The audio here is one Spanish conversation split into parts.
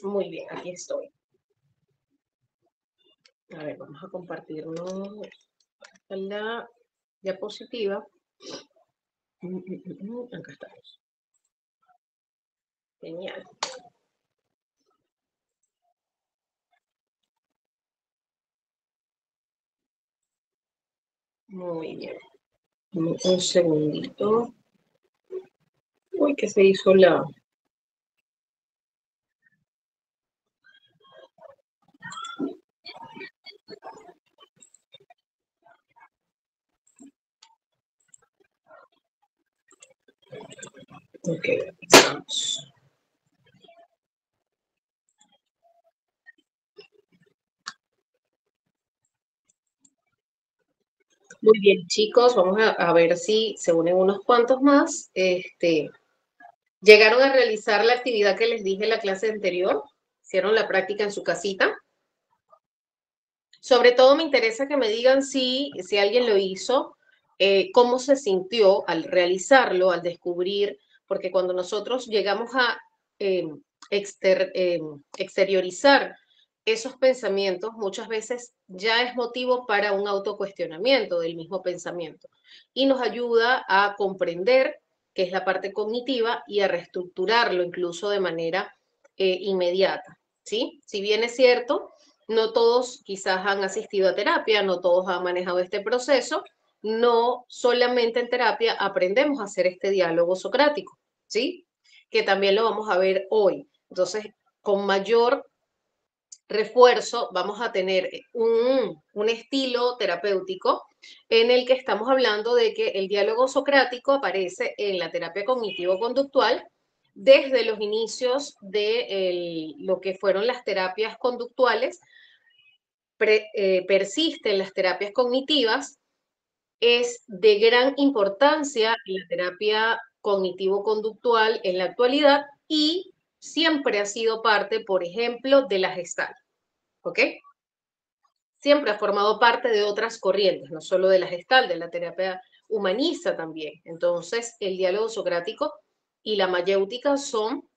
Muy bien, aquí estoy. A ver, vamos a compartirnos la diapositiva. Acá estamos. Genial. Muy bien. Un segundito. Uy, que se hizo la... Ok, vamos. Muy bien, chicos, vamos a ver si se unen unos cuantos más. ¿Llegaron a realizar la actividad que les dije en la clase anterior? ¿Hicieron la práctica en su casita? Sobre todo me interesa que me digan si alguien lo hizo, cómo se sintió al realizarlo, al descubrir, porque cuando nosotros llegamos a eh, exteriorizar esos pensamientos, muchas veces ya es motivo para un autocuestionamiento del mismo pensamiento y nos ayuda a comprender qué es la parte cognitiva y a reestructurarlo incluso de manera inmediata, ¿sí? Si bien es cierto, no todos quizás han asistido a terapia, no todos han manejado este proceso, no solamente en terapia aprendemos a hacer este diálogo socrático, ¿sí? Que también lo vamos a ver hoy. Entonces, con mayor refuerzo vamos a tener un estilo terapéutico en el que estamos hablando de que el diálogo socrático aparece en la terapia cognitivo-conductual desde los inicios de lo que fueron las terapias conductuales, persiste en las terapias cognitivas, es de gran importancia en la terapia cognitivo-conductual en la actualidad y siempre ha sido parte, por ejemplo, de la Gestalt, ¿ok? Siempre ha formado parte de otras corrientes, no solo de la Gestalt, de la terapia humanista también. Entonces, el diálogo socrático y la mayéutica son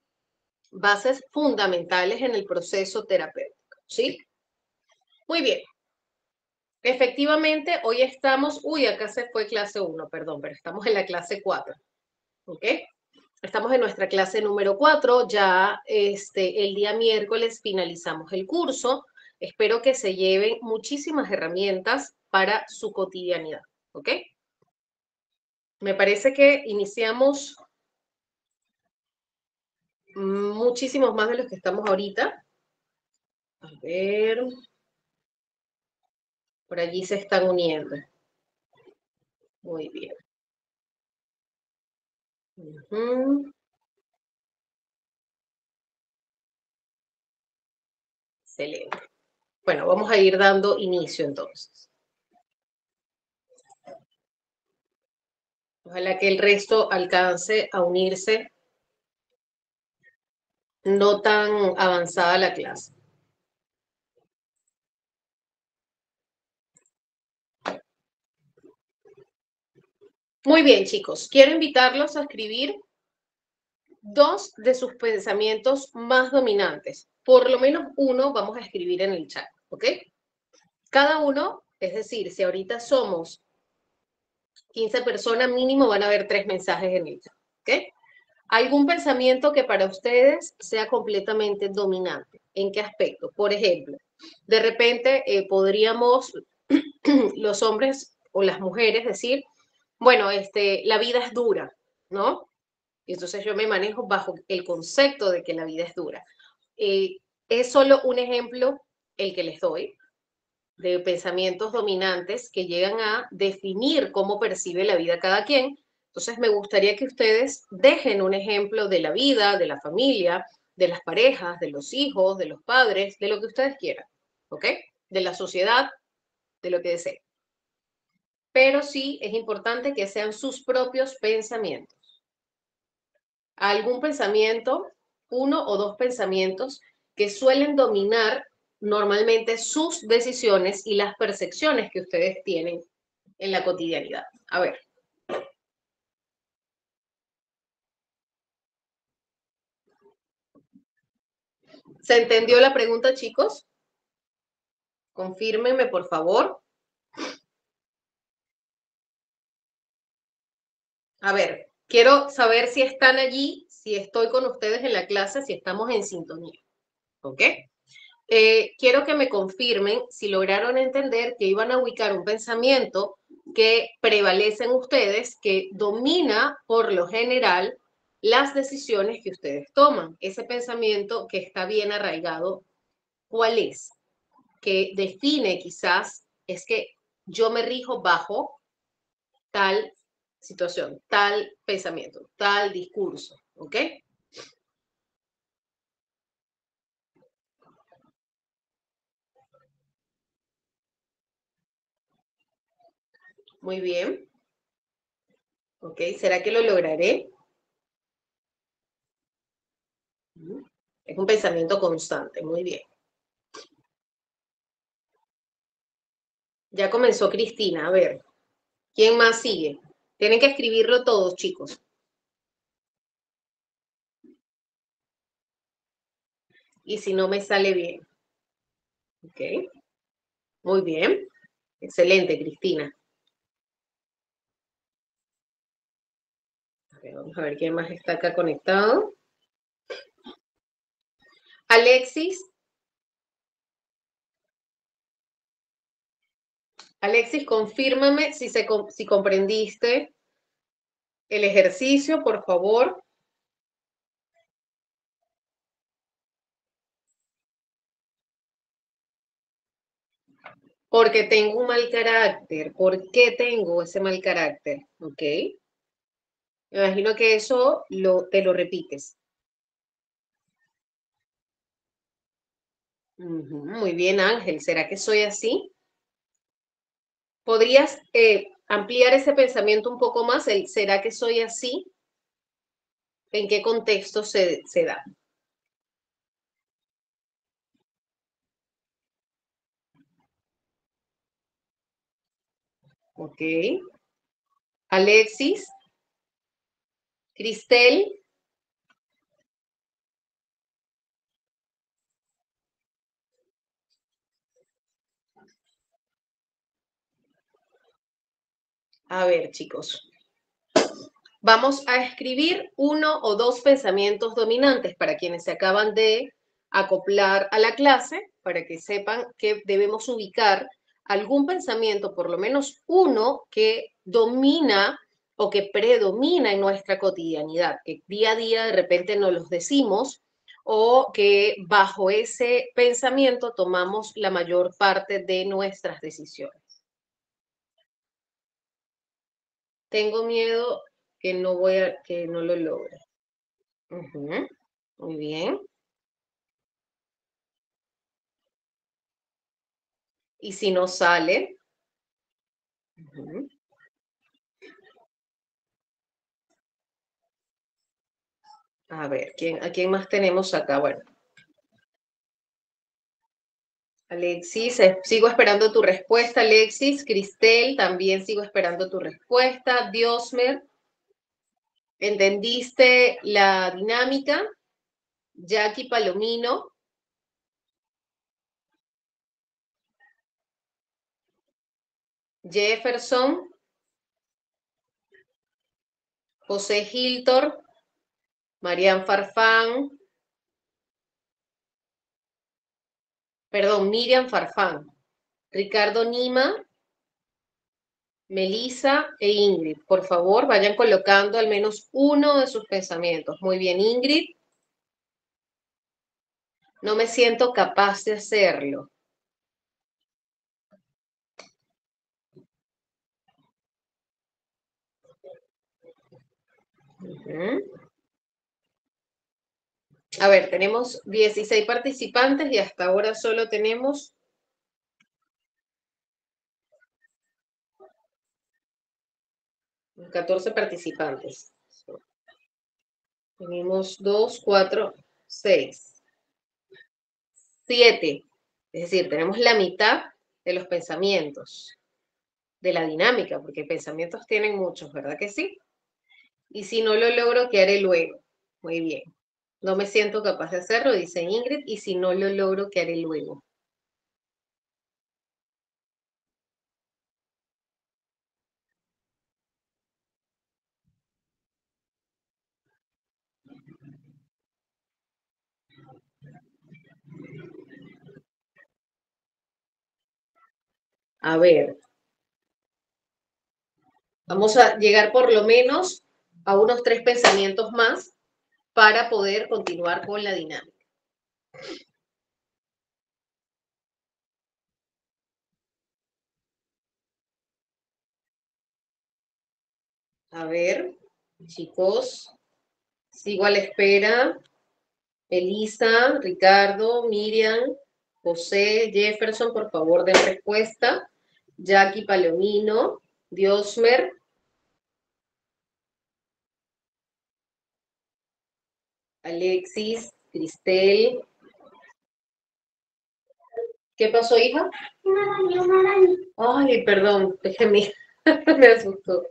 bases fundamentales en el proceso terapéutico, ¿sí? Muy bien. Efectivamente, hoy estamos, acá se fue clase 1, perdón, pero estamos en la clase 4, ¿ok? Estamos en nuestra clase número 4, ya el día miércoles finalizamos el curso. Espero que se lleven muchísimas herramientas para su cotidianidad, ¿ok? Me parece que iniciamos muchísimos más de los que estamos ahorita. A ver, por allí se están uniendo. Muy bien. Excelente. Bueno, vamos a ir dando inicio entonces. Ojalá que el resto alcance a unirse, no tan avanzada la clase. Muy bien, chicos. Quiero invitarlos a escribir dos de sus pensamientos más dominantes. Por lo menos uno vamos a escribir en el chat, ¿ok? Cada uno, es decir, si ahorita somos 15 personas mínimo, van a haber 3 mensajes en el chat, ¿ok? ¿Algún pensamiento que para ustedes sea completamente dominante? ¿En qué aspecto? Por ejemplo, de repente podríamos los hombres o las mujeres decir, bueno, la vida es dura, ¿no? Y entonces yo me manejo bajo el concepto de que la vida es dura. Es solo un ejemplo el que les doy de pensamientos dominantes que llegan a definir cómo percibe la vida cada quien. Entonces me gustaría que ustedes dejen un ejemplo de la vida, de la familia, de las parejas, de los hijos, de los padres, de lo que ustedes quieran, ¿ok? De la sociedad, de lo que deseen. Pero sí es importante que sean sus propios pensamientos. Algún pensamiento, uno o dos pensamientos que suelen dominar normalmente sus decisiones y las percepciones que ustedes tienen en la cotidianidad. A ver. ¿Se entendió la pregunta, chicos? Confírmenme, por favor. A ver, quiero saber si están allí, si estoy con ustedes en la clase, si estamos en sintonía. ¿Ok? Quiero que me confirmen si lograron entender que iban a ubicar un pensamiento que prevalece en ustedes, que domina por lo general las decisiones que ustedes toman. Ese pensamiento que está bien arraigado, ¿cuál es? Que define quizás es que yo me rijo bajo tal situación, tal pensamiento, tal discurso, ¿ok? Muy bien, ¿ok? ¿Será que lo lograré? Es un pensamiento constante, muy bien. Ya comenzó Cristina, a ver, ¿quién más sigue? Tienen que escribirlo todos, chicos. Y si no me sale bien, ¿ok? Muy bien, excelente, Cristina. A ver, vamos a ver quién más está acá conectado. Alexis, Alexis, confírmame si comprendiste el ejercicio, por favor, porque tengo un mal carácter. ¿Por qué tengo ese mal carácter? ¿Ok? Me imagino que eso te lo repites. Muy bien, Ángel. ¿Será que soy así? ¿Podrías ampliar ese pensamiento un poco más? ¿Será que soy así? ¿En qué contexto se da? ¿Ok? Alexis, Cristel, a ver, chicos. Vamos a escribir uno o dos pensamientos dominantes para quienes se acaban de acoplar a la clase, para que sepan que debemos ubicar algún pensamiento, por lo menos uno, que domina o que predomina en nuestra cotidianidad, que día a día de repente nos los decimos o que bajo ese pensamiento tomamos la mayor parte de nuestras decisiones. Tengo miedo que no lo logre. Ujú, muy bien. Y si no sale, ujú, a ver, ¿a quién más tenemos acá? Bueno, Alexis, sigo esperando tu respuesta, Alexis. Cristel, también sigo esperando tu respuesta. Diosmer, ¿entendiste la dinámica? Jackie Palomino, Jefferson, José Hiltor, Marian Farfán, perdón, Miriam Farfán, Ricardo Nima, Melissa e Ingrid. Por favor, vayan colocando al menos uno de sus pensamientos. Muy bien, Ingrid. No me siento capaz de hacerlo. Ujú. A ver, tenemos 16 participantes y hasta ahora solo tenemos 14 participantes. Tenemos 2, 4, 6, 7. Es decir, tenemos la mitad de los pensamientos, de la dinámica, porque pensamientos tienen muchos, ¿verdad que sí? Y si no lo logro, ¿qué haré luego? Muy bien. No me siento capaz de hacerlo, dice Ingrid, y si no lo logro, ¿qué haré luego? A ver, vamos a llegar por lo menos a unos 3 pensamientos más para poder continuar con la dinámica. A ver, chicos, sigo a la espera. Elisa, Ricardo, Miriam, José, Jefferson, por favor, den respuesta. Jackie Palomino, Diosmer, Alexis, Cristel. ¿Qué pasó, hija? Ay, perdón, déjeme, me asustó.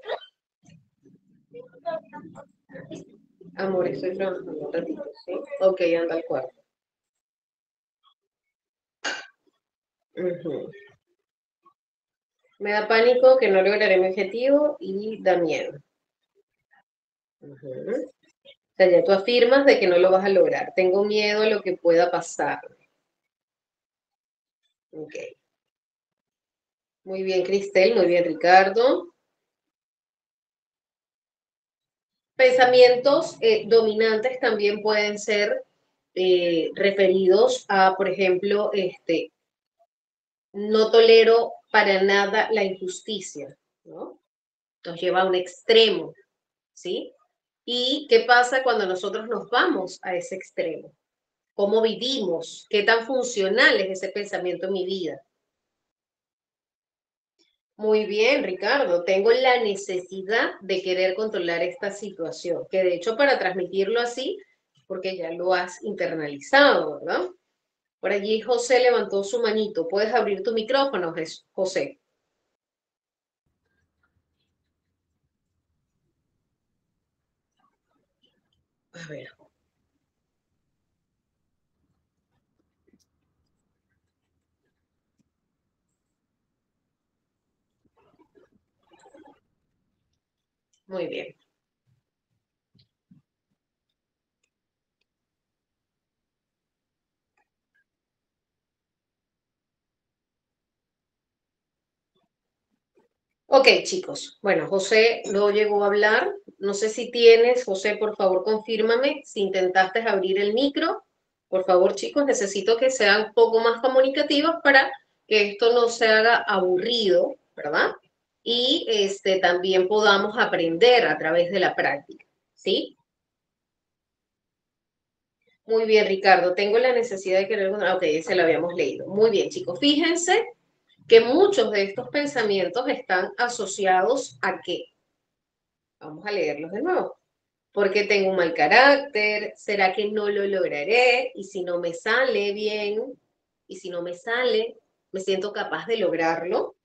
Amor, estoy trabajando un ratito, ¿sí? Ok, anda al cuarto. Ujú. Me da pánico que no lograré mi objetivo y da miedo. Ujú. O sea, ya tú afirmas de que no lo vas a lograr. Tengo miedo a lo que pueda pasar. Ok. Muy bien, Cristel. Muy bien, Ricardo. Pensamientos dominantes también pueden ser referidos a, por ejemplo, no tolero para nada la injusticia, ¿no? Nos lleva a un extremo, ¿sí? ¿Y qué pasa cuando nosotros nos vamos a ese extremo? ¿Cómo vivimos? ¿Qué tan funcional es ese pensamiento en mi vida? Muy bien, Ricardo. Tengo la necesidad de querer controlar esta situación, que de hecho para transmitirlo así, porque ya lo has internalizado, ¿verdad? Por allí José levantó su manito. ¿Puedes abrir tu micrófono, José? A ver, muy bien. Ok, chicos. Bueno, José no llegó a hablar. No sé si tienes, José, por favor, confírmame si intentaste abrir el micro. Por favor, chicos, necesito que sean un poco más comunicativos para que esto no se haga aburrido, ¿verdad? Y también podamos aprender a través de la práctica, ¿sí? Muy bien, Ricardo. Tengo la necesidad de querer... Ok, ese lo habíamos leído. Muy bien, chicos. Fíjense que muchos de estos pensamientos están asociados a qué. Vamos a leerlos de nuevo. Porque tengo un mal carácter, ¿será que no lo lograré? Y si no me sale bien, y si no me sale, me siento capaz de lograrlo.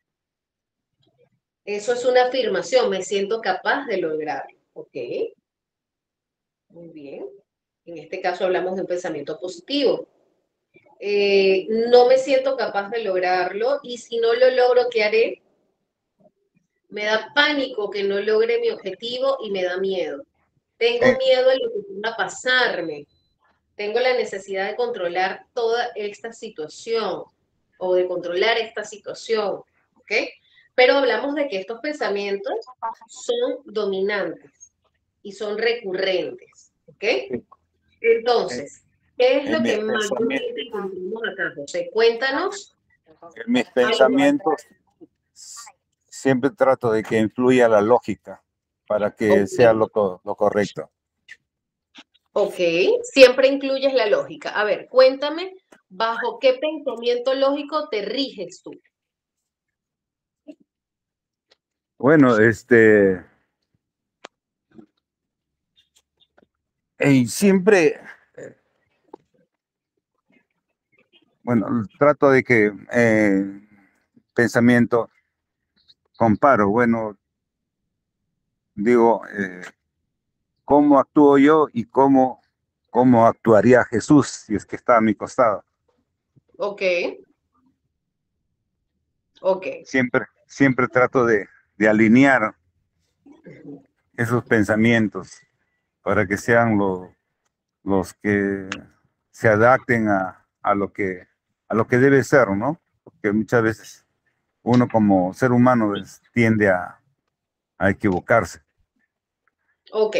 Eso es una afirmación, me siento capaz de lograrlo. Ok, muy bien. En este caso hablamos de un pensamiento positivo. No me siento capaz de lograrlo y si no lo logro, ¿qué haré? Me da pánico que no logre mi objetivo y me da miedo. Tengo Eh, miedo de lo que pueda pasarme. Tengo la necesidad de controlar toda esta situación o de controlar esta situación, ¿ok? Pero hablamos de que estos pensamientos son dominantes y son recurrentes, ¿ok? eh, Entonces, ¿qué es en lo que mis pensamientos, mayormente encontramos acá, José? Cuéntanos en mis algo. pensamientos siempre trato de que influya la lógica para que Ok, sea lo correcto. ok, siempre incluyes la lógica. A ver, cuéntame, ¿bajo qué pensamiento lógico te riges tú? Bueno, y siempre, bueno, trato de que pensamiento comparo, bueno, digo, cómo actúo yo y cómo cómo actuaría Jesús si es que está a mi costado. Ok, ok. Siempre trato de alinear esos pensamientos para que sean los que se adapten a lo que debe ser, ¿no? Porque muchas veces uno como ser humano tiende a equivocarse. Ok,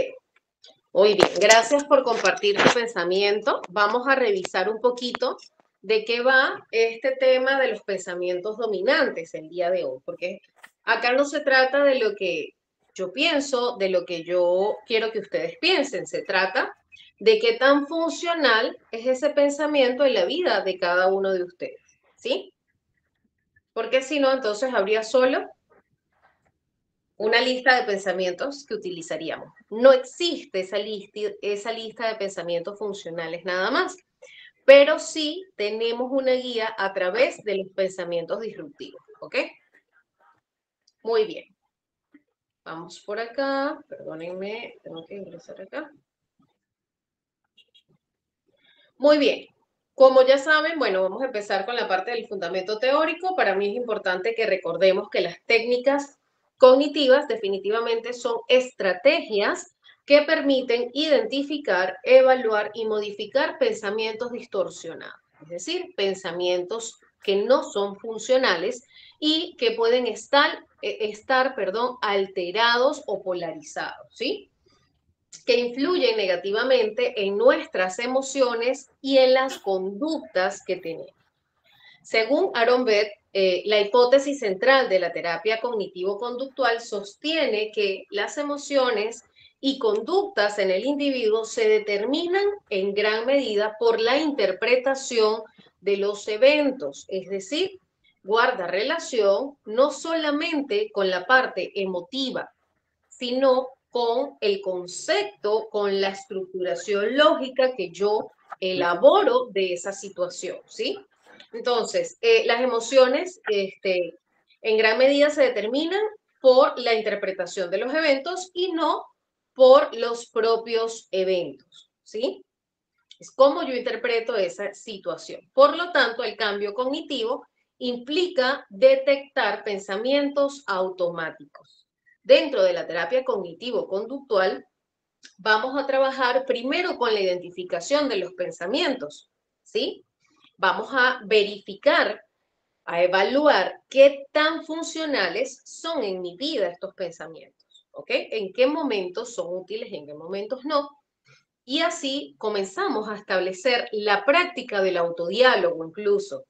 muy bien. Gracias por compartir tu pensamiento. Vamos a revisar un poquito de qué va este tema de los pensamientos dominantes el día de hoy, porque acá no se trata de lo que yo pienso, de lo que yo quiero que ustedes piensen, se trata de qué tan funcional es ese pensamiento en la vida de cada uno de ustedes, ¿sí? Porque si no, entonces habría solo una lista de pensamientos que utilizaríamos. No existe esa lista de pensamientos funcionales nada más, pero sí tenemos una guía a través de los pensamientos disruptivos, ¿ok? Muy bien. Vamos por acá. Perdónenme, tengo que ingresar acá. Muy bien. Como ya saben, bueno, vamos a empezar con la parte del fundamento teórico. Para mí es importante que recordemos que las técnicas cognitivas definitivamente son estrategias que permiten identificar, evaluar y modificar pensamientos distorsionados, es decir, pensamientos que no son funcionales y que pueden estar, alterados o polarizados, ¿sí? Que influyen negativamente en nuestras emociones y en las conductas que tenemos. Según Aaron Beck, la hipótesis central de la terapia cognitivo-conductual sostiene que las emociones y conductas en el individuo se determinan en gran medida por la interpretación de los eventos, es decir, guarda relación no solamente con la parte emotiva, sino con el concepto, con la estructuración lógica que yo elaboro de esa situación, ¿sí? Entonces, las emociones, en gran medida se determinan por la interpretación de los eventos y no por los propios eventos, ¿sí? Es como yo interpreto esa situación. Por lo tanto, el cambio cognitivo implica detectar pensamientos automáticos. Dentro de la terapia cognitivo-conductual, vamos a trabajar primero con la identificación de los pensamientos, ¿sí? Vamos a verificar, a evaluar qué tan funcionales son en mi vida estos pensamientos, ¿ok? En qué momentos son útiles y en qué momentos no. Y así comenzamos a establecer la práctica del autodiálogo incluso.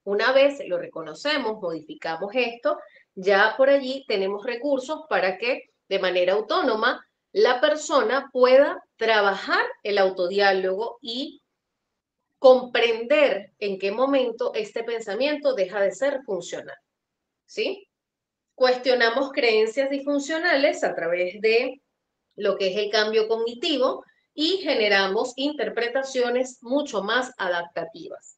Una vez lo reconocemos, modificamos esto, ya por allí tenemos recursos para que de manera autónoma la persona pueda trabajar el autodiálogo y comprender en qué momento este pensamiento deja de ser funcional, ¿sí? Cuestionamos creencias disfuncionales a través de lo que es el cambio cognitivo y generamos interpretaciones mucho más adaptativas.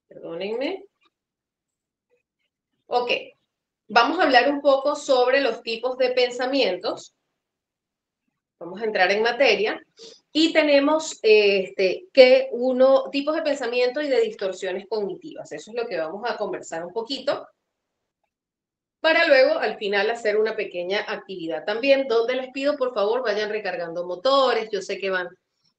Perdónenme. Ok, vamos a hablar un poco sobre los tipos de pensamientos. Vamos a entrar en materia. Y tenemos tipos de pensamiento y de distorsiones cognitivas. Eso es lo que vamos a conversar un poquito para luego al final hacer una pequeña actividad también, donde les pido por favor vayan recargando motores. Yo sé que van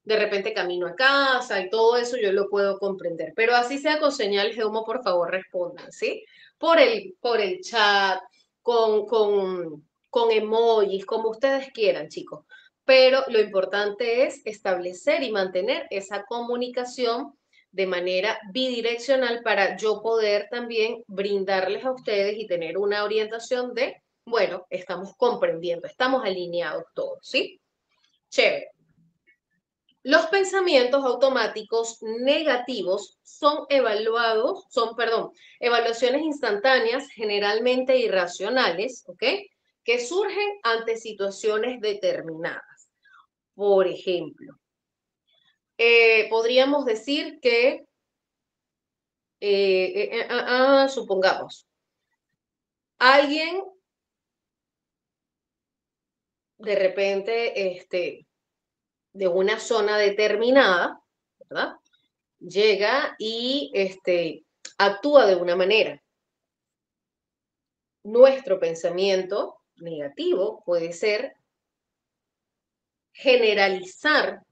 de repente camino a casa y todo eso yo lo puedo comprender, pero así sea con señales de humo, por favor respondan, ¿sí? Por el chat, con emojis, como ustedes quieran, chicos. Pero lo importante es establecer y mantener esa comunicación de manera bidireccional para yo poder también brindarles a ustedes y tener una orientación de, bueno, estamos comprendiendo, estamos alineados todos, ¿sí? Chévere. Los pensamientos automáticos negativos evaluaciones instantáneas, generalmente irracionales, ¿ok? Que surgen ante situaciones determinadas. Por ejemplo, podríamos decir que supongamos, alguien de repente, de una zona determinada, ¿verdad? Llega y actúa de una manera. Nuestro pensamiento negativo puede ser generalizar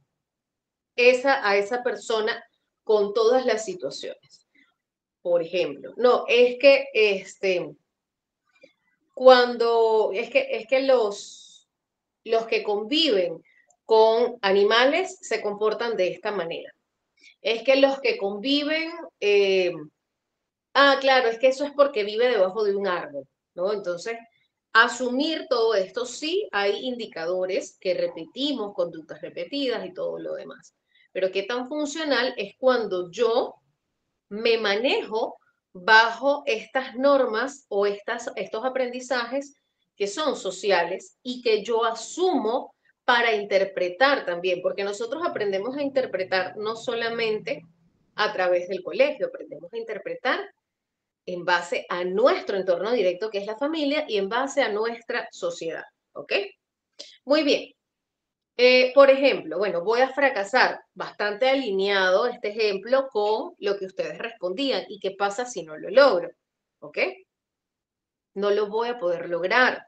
a esa persona con todas las situaciones. Por ejemplo, no, es que los que conviven con animales se comportan de esta manera. Es que los que conviven, claro, es que eso es porque vive debajo de un árbol, ¿no? Entonces, asumir todo esto, sí hay indicadores que repetimos, conductas repetidas y todo lo demás. Pero qué tan funcional es cuando yo me manejo bajo estas normas o estos aprendizajes que son sociales y que yo asumo para interpretar también, porque nosotros aprendemos a interpretar no solamente a través del colegio, aprendemos a interpretar en base a nuestro entorno directo, que es la familia, y en base a nuestra sociedad, ¿ok? Muy bien. Por ejemplo, bueno, voy a fracasar, bastante alineado este ejemplo con lo que ustedes respondían. ¿Y qué pasa si no lo logro? ¿Ok? No lo voy a poder lograr.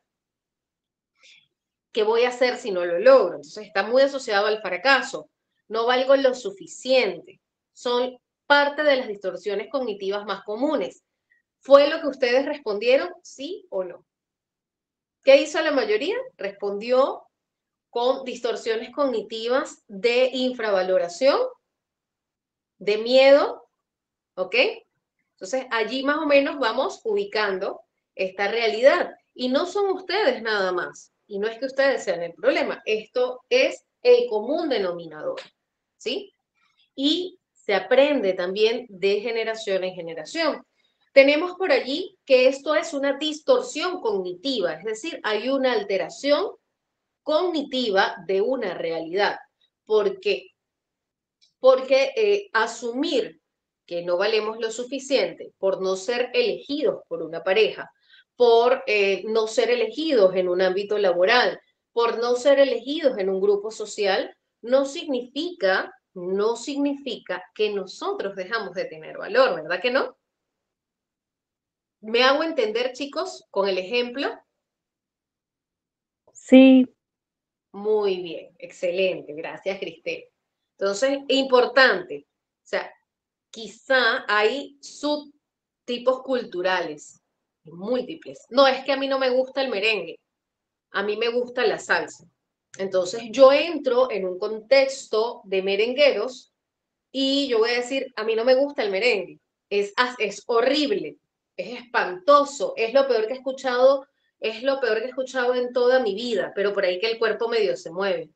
¿Qué voy a hacer si no lo logro? Entonces está muy asociado al fracaso. No valgo lo suficiente. Son parte de las distorsiones cognitivas más comunes. ¿Fue lo que ustedes respondieron? ¿Sí o no? ¿Qué hizo la mayoría? Respondió con distorsiones cognitivas de infravaloración, de miedo, ¿ok? Entonces, allí más o menos vamos ubicando esta realidad. Y no son ustedes nada más. Y no es que ustedes sean el problema. Esto es el común denominador, ¿sí? Y se aprende también de generación en generación. Tenemos por allí que esto es una distorsión cognitiva, es decir, hay una alteración cognitiva de una realidad. ¿Por qué? Porque asumir que no valemos lo suficiente por no ser elegidos por una pareja, por no ser elegidos en un ámbito laboral, por no ser elegidos en un grupo social, no significa que nosotros dejamos de tener valor, ¿verdad que no? ¿Me hago entender, chicos, con el ejemplo? Sí, Muy bien, excelente, gracias, Cristel. Entonces, importante, o sea, quizá hay subtipos culturales múltiples. No, es que a mí no me gusta el merengue, a mí me gusta la salsa. Entonces yo entro en un contexto de merengueros y yo voy a decir, a mí no me gusta el merengue, es horrible, es espantoso, es lo peor que he escuchado, es lo peor que he escuchado en toda mi vida, pero por ahí que el cuerpo medio se mueve,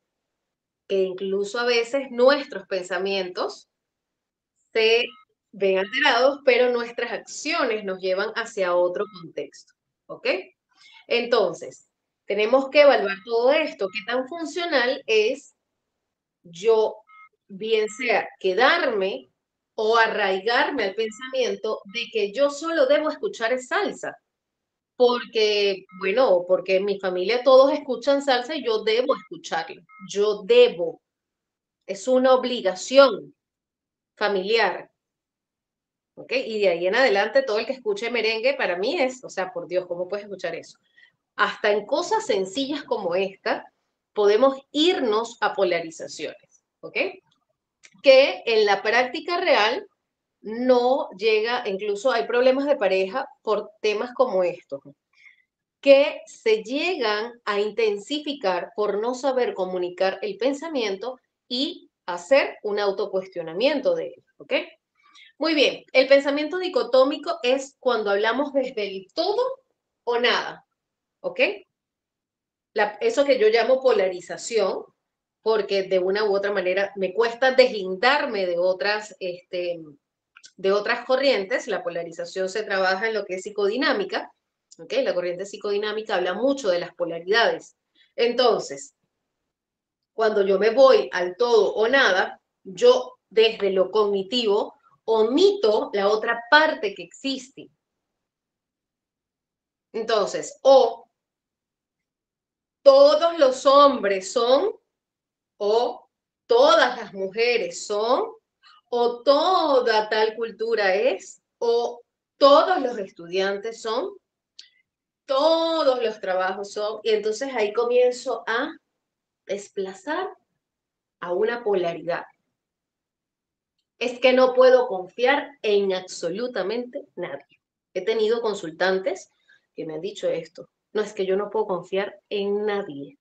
que incluso a veces nuestros pensamientos se ven alterados, pero nuestras acciones nos llevan hacia otro contexto, ¿ok? Entonces, tenemos que evaluar todo esto, qué tan funcional es yo, bien sea quedarme o arraigarme al pensamiento de que yo solo debo escuchar salsa, porque, bueno, porque en mi familia todos escuchan salsa y yo debo escucharlo, yo debo, es una obligación familiar. ¿Ok? Y de ahí en adelante, todo el que escuche merengue para mí es, o sea, por Dios, ¿cómo puedes escuchar eso? Hasta en cosas sencillas como esta, podemos irnos a polarizaciones, ¿ok? Que en la práctica real no llega, incluso hay problemas de pareja por temas como estos, que se llegan a intensificar por no saber comunicar el pensamiento y hacer un autocuestionamiento de él, ¿ok? Muy bien, el pensamiento dicotómico es cuando hablamos desde el todo o nada, ¿ok? Eso que yo llamo polarización, porque de una u otra manera me cuesta deslindarme de otras corrientes. La polarización se trabaja en lo que es psicodinámica, ¿ok? La corriente psicodinámica habla mucho de las polaridades. Entonces, cuando yo me voy al todo o nada, yo desde lo cognitivo omito la otra parte que existe. Entonces, o todos los hombres son, o todas las mujeres son, o toda tal cultura es, o todos los estudiantes son, todos los trabajos son, y entonces ahí comienzo a desplazar a una polaridad. Es que no puedo confiar en absolutamente nadie. He tenido consultantes que me han dicho esto. No, es que yo no puedo confiar en nadie.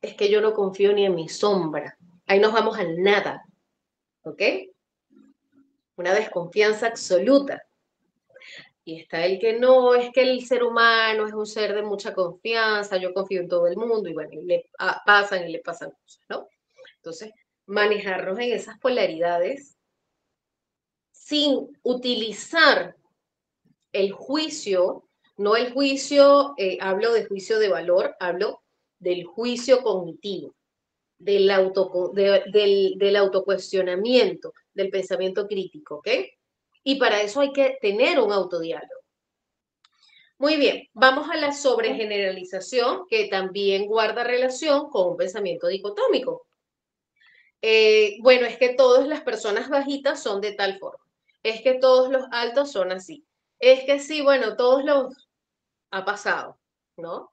Es que yo no confío ni en mi sombra. Ahí nos vamos al nada. ¿Ok? Una desconfianza absoluta. Y está el que no, es que el ser humano es un ser de mucha confianza, yo confío en todo el mundo y bueno, y le pasan y le pasan cosas, ¿no? Entonces, manejarnos en esas polaridades sin utilizar el juicio, no el juicio, hablo de juicio de valor, hablo del juicio cognitivo, del autocuestionamiento, del pensamiento crítico, ¿ok? Y para eso hay que tener un autodiálogo. Muy bien, vamos a la sobregeneralización, que también guarda relación con un pensamiento dicotómico. Bueno, es que todas las personas bajitas son de tal forma. Es que todos los altos son así. Es que sí, bueno, todos los ha pasado, ¿no?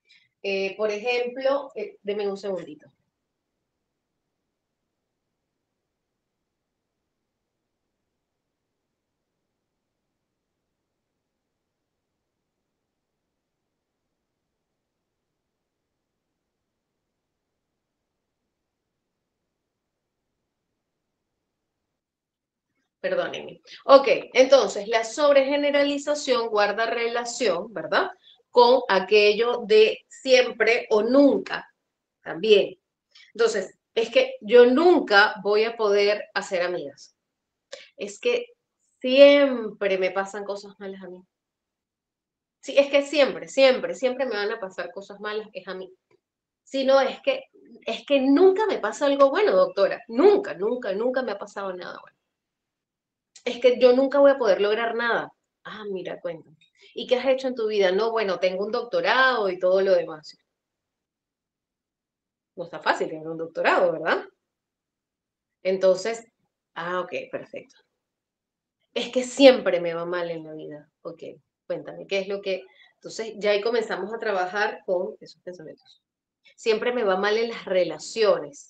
Por ejemplo, deme un segundito. Perdónenme. Ok, entonces la sobregeneralización guarda relación, ¿verdad? Con aquello de siempre o nunca también. Entonces, es que yo nunca voy a poder hacer amigas. Es que siempre me pasan cosas malas a mí. Sí, es que siempre me van a pasar cosas malas, es a mí. Si no, es que nunca me pasa algo bueno, doctora. Nunca me ha pasado nada bueno. Es que yo nunca voy a poder lograr nada. Ah, mira, cuéntame. ¿Y qué has hecho en tu vida? No, bueno, tengo un doctorado y todo lo demás. No está fácil tener un doctorado, ¿verdad? Entonces, ok, perfecto. Es que siempre me va mal en la vida. Ok, cuéntame, ¿qué es lo que...? Entonces, ya ahí comenzamos a trabajar con esos pensamientos. Siempre me va mal en las relaciones.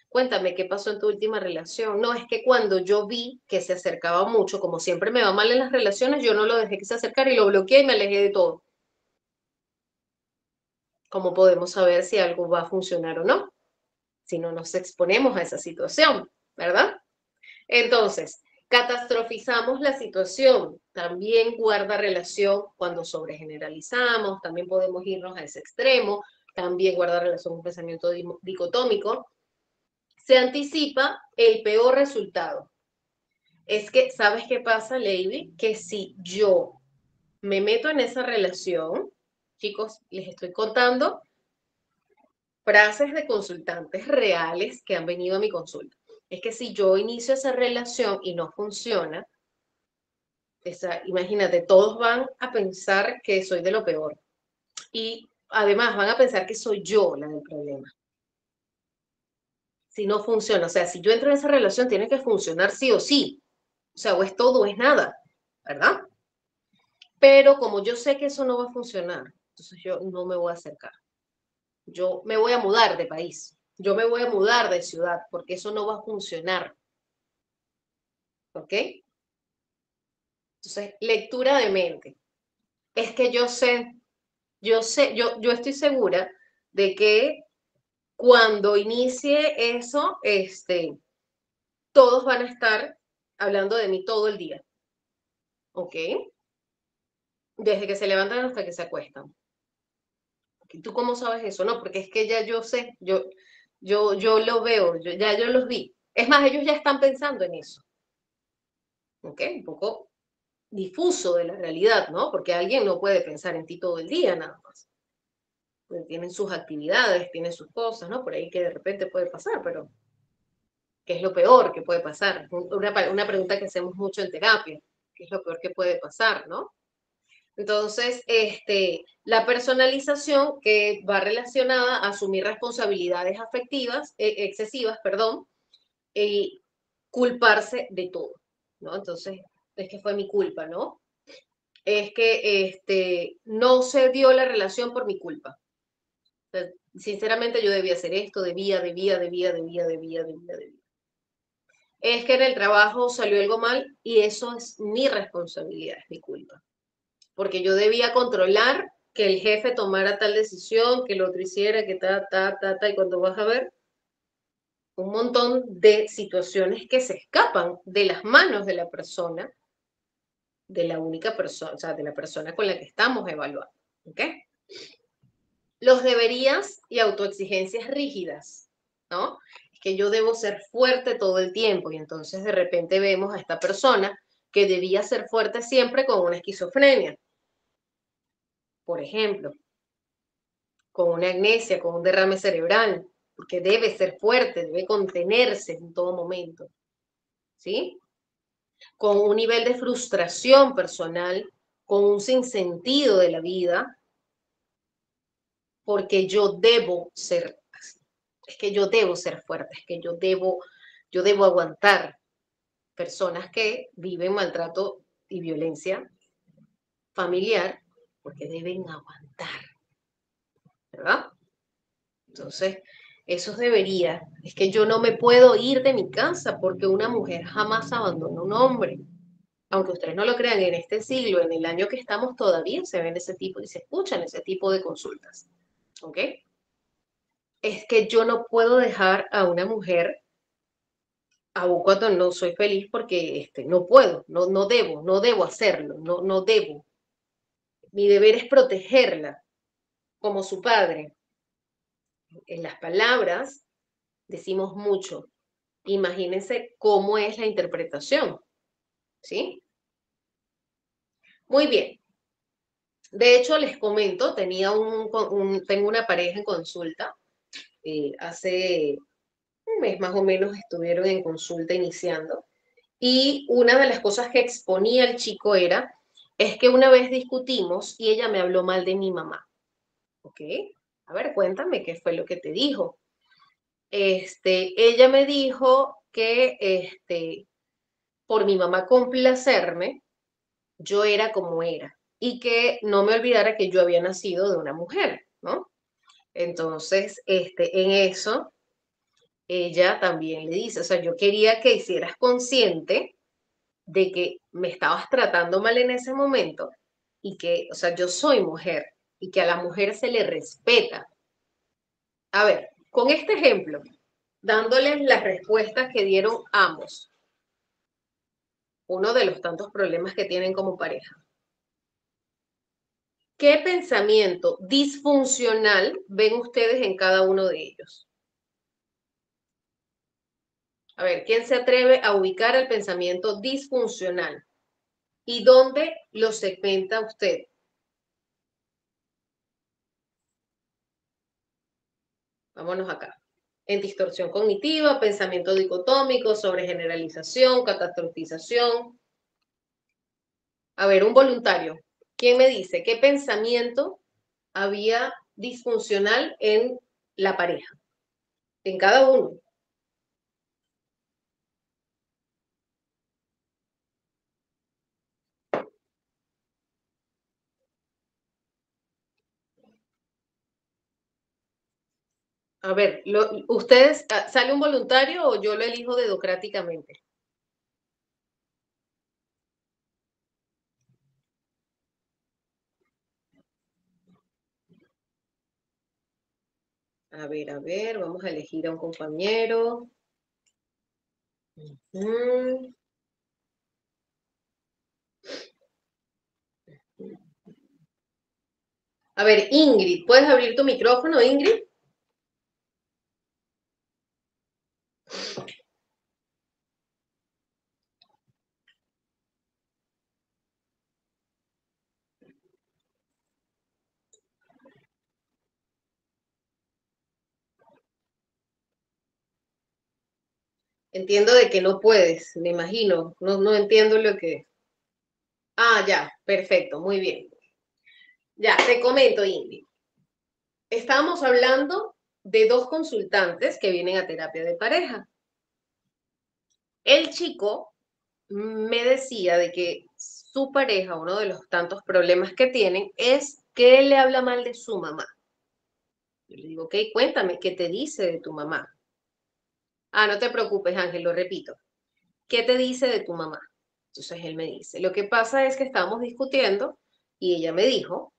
Cuéntame, ¿qué pasó en tu última relación? No, es que cuando yo vi que se acercaba mucho, como siempre me va mal en las relaciones, yo no lo dejé que se acercara y lo bloqueé y me alejé de todo. ¿Cómo podemos saber si algo va a funcionar o no? Si no nos exponemos a esa situación, ¿verdad? Entonces, catastrofizamos la situación. También guarda relación cuando sobregeneralizamos, también podemos irnos a ese extremo, también guarda relación con un pensamiento dicotómico. Se anticipa el peor resultado. Es que, ¿sabes qué pasa, Lady? Que si yo me meto en esa relación, chicos, les estoy contando frases de consultantes reales que han venido a mi consulta. Es que si yo inicio esa relación y no funciona, imagínate, todos van a pensar que soy de lo peor. Y además van a pensar que soy yo la del problema. Si no funciona, o sea, si yo entro en esa relación, tiene que funcionar sí o sí. O sea, o es todo o es nada, ¿verdad? Pero como yo sé que eso no va a funcionar, entonces yo no me voy a acercar. Yo me voy a mudar de país. Yo me voy a mudar de ciudad porque eso no va a funcionar. ¿Ok? Entonces, lectura de mente. Es que yo estoy segura de que cuando inicie eso, todos van a estar hablando de mí todo el día. ¿Ok? Desde que se levantan hasta que se acuestan. ¿Tú cómo sabes eso? No, porque es que ya yo sé, yo lo veo, ya yo los vi. Es más, ellos ya están pensando en eso. ¿Ok? Un poco difuso de la realidad, ¿no? Porque alguien no puede pensar en ti todo el día nada más. Porque tienen sus actividades, tienen sus cosas, ¿no? Por ahí que de repente puede pasar, pero ¿qué es lo peor que puede pasar? Una pregunta que hacemos mucho en terapia. ¿Qué es lo peor que puede pasar, no? Entonces, la personalización que va relacionada a asumir responsabilidades afectivas, excesivas, perdón, y culparse de todo, ¿no? Entonces, es que fue mi culpa, ¿no? Es que no se dio la relación por mi culpa. O sea, sinceramente yo debía hacer esto, debía. Es que en el trabajo salió algo mal y eso es mi responsabilidad, es mi culpa. Porque yo debía controlar que el jefe tomara tal decisión, que el otro hiciera, que y cuando vas a ver un montón de situaciones que se escapan de las manos de la persona, de la única persona, o sea, de la persona con la que estamos evaluando. ¿Ok? Los deberías y autoexigencias rígidas, ¿no? Es que yo debo ser fuerte todo el tiempo y entonces de repente vemos a esta persona que debía ser fuerte siempre con una esquizofrenia, por ejemplo, con una amnesia, con un derrame cerebral, porque debe ser fuerte, debe contenerse en todo momento, ¿sí? Con un nivel de frustración personal, con un sinsentido de la vida, porque yo debo ser, es que yo debo ser fuerte, es que yo debo aguantar personas que viven maltrato y violencia familiar, porque deben aguantar, ¿verdad? Entonces, eso debería, es que yo no me puedo ir de mi casa porque una mujer jamás abandona a un hombre. Aunque ustedes no lo crean, en este siglo, en el año que estamos, todavía se ven ese tipo y se escuchan ese tipo de consultas. ¿Ok? Es que yo no puedo dejar a una mujer aun cuando no soy feliz porque no puedo, no debo hacerlo, no debo. Mi deber es protegerla como su padre. En las palabras decimos mucho. Imagínense cómo es la interpretación, ¿sí? Muy bien. De hecho, les comento, tengo una pareja en consulta. Hace un mes más o menos estuvieron en consulta iniciando. Y una de las cosas que exponía el chico es que una vez discutimos y ella me habló mal de mi mamá. ¿Ok? A ver, cuéntame qué fue lo que te dijo. Ella me dijo que por mi mamá complacerme, yo era como era y que no me olvidara que yo había nacido de una mujer, ¿no? Entonces, en eso, ella también le dice, o sea, yo quería que hicieras consciente de que me estabas tratando mal en ese momento y que, o sea, yo soy mujer y que a la mujer se le respeta. A ver, con este ejemplo, dándoles las respuestas que dieron ambos, uno de los tantos problemas que tienen como pareja. ¿Qué pensamiento disfuncional ven ustedes en cada uno de ellos? A ver, ¿quién se atreve a ubicar el pensamiento disfuncional? ¿Y dónde lo segmenta usted? Vámonos acá. En distorsión cognitiva, pensamiento dicotómico, sobregeneralización, catastrofización. A ver, un voluntario. ¿Quién me dice qué pensamiento había disfuncional en la pareja? En cada uno. A ver, ¿ustedes, sale un voluntario o yo lo elijo dedocráticamente? A ver, vamos a elegir a un compañero. Mm, A ver, Ingrid, ¿puedes abrir tu micrófono, Ingrid? Entiendo de que no puedes, me imagino. No entiendo lo que... Ah, ya, perfecto, muy bien. Ya, te comento, Ingrid. Estábamos hablando de dos consultantes que vienen a terapia de pareja. El chico me decía de que su pareja, uno de los tantos problemas que tienen, es que él le habla mal de su mamá. Yo le digo, ok, cuéntame, ¿qué te dice de tu mamá? Ah, no te preocupes, Ángel, lo repito. ¿Qué te dice de tu mamá? Entonces él me dice, lo que pasa es que estábamos discutiendo y ella me dijo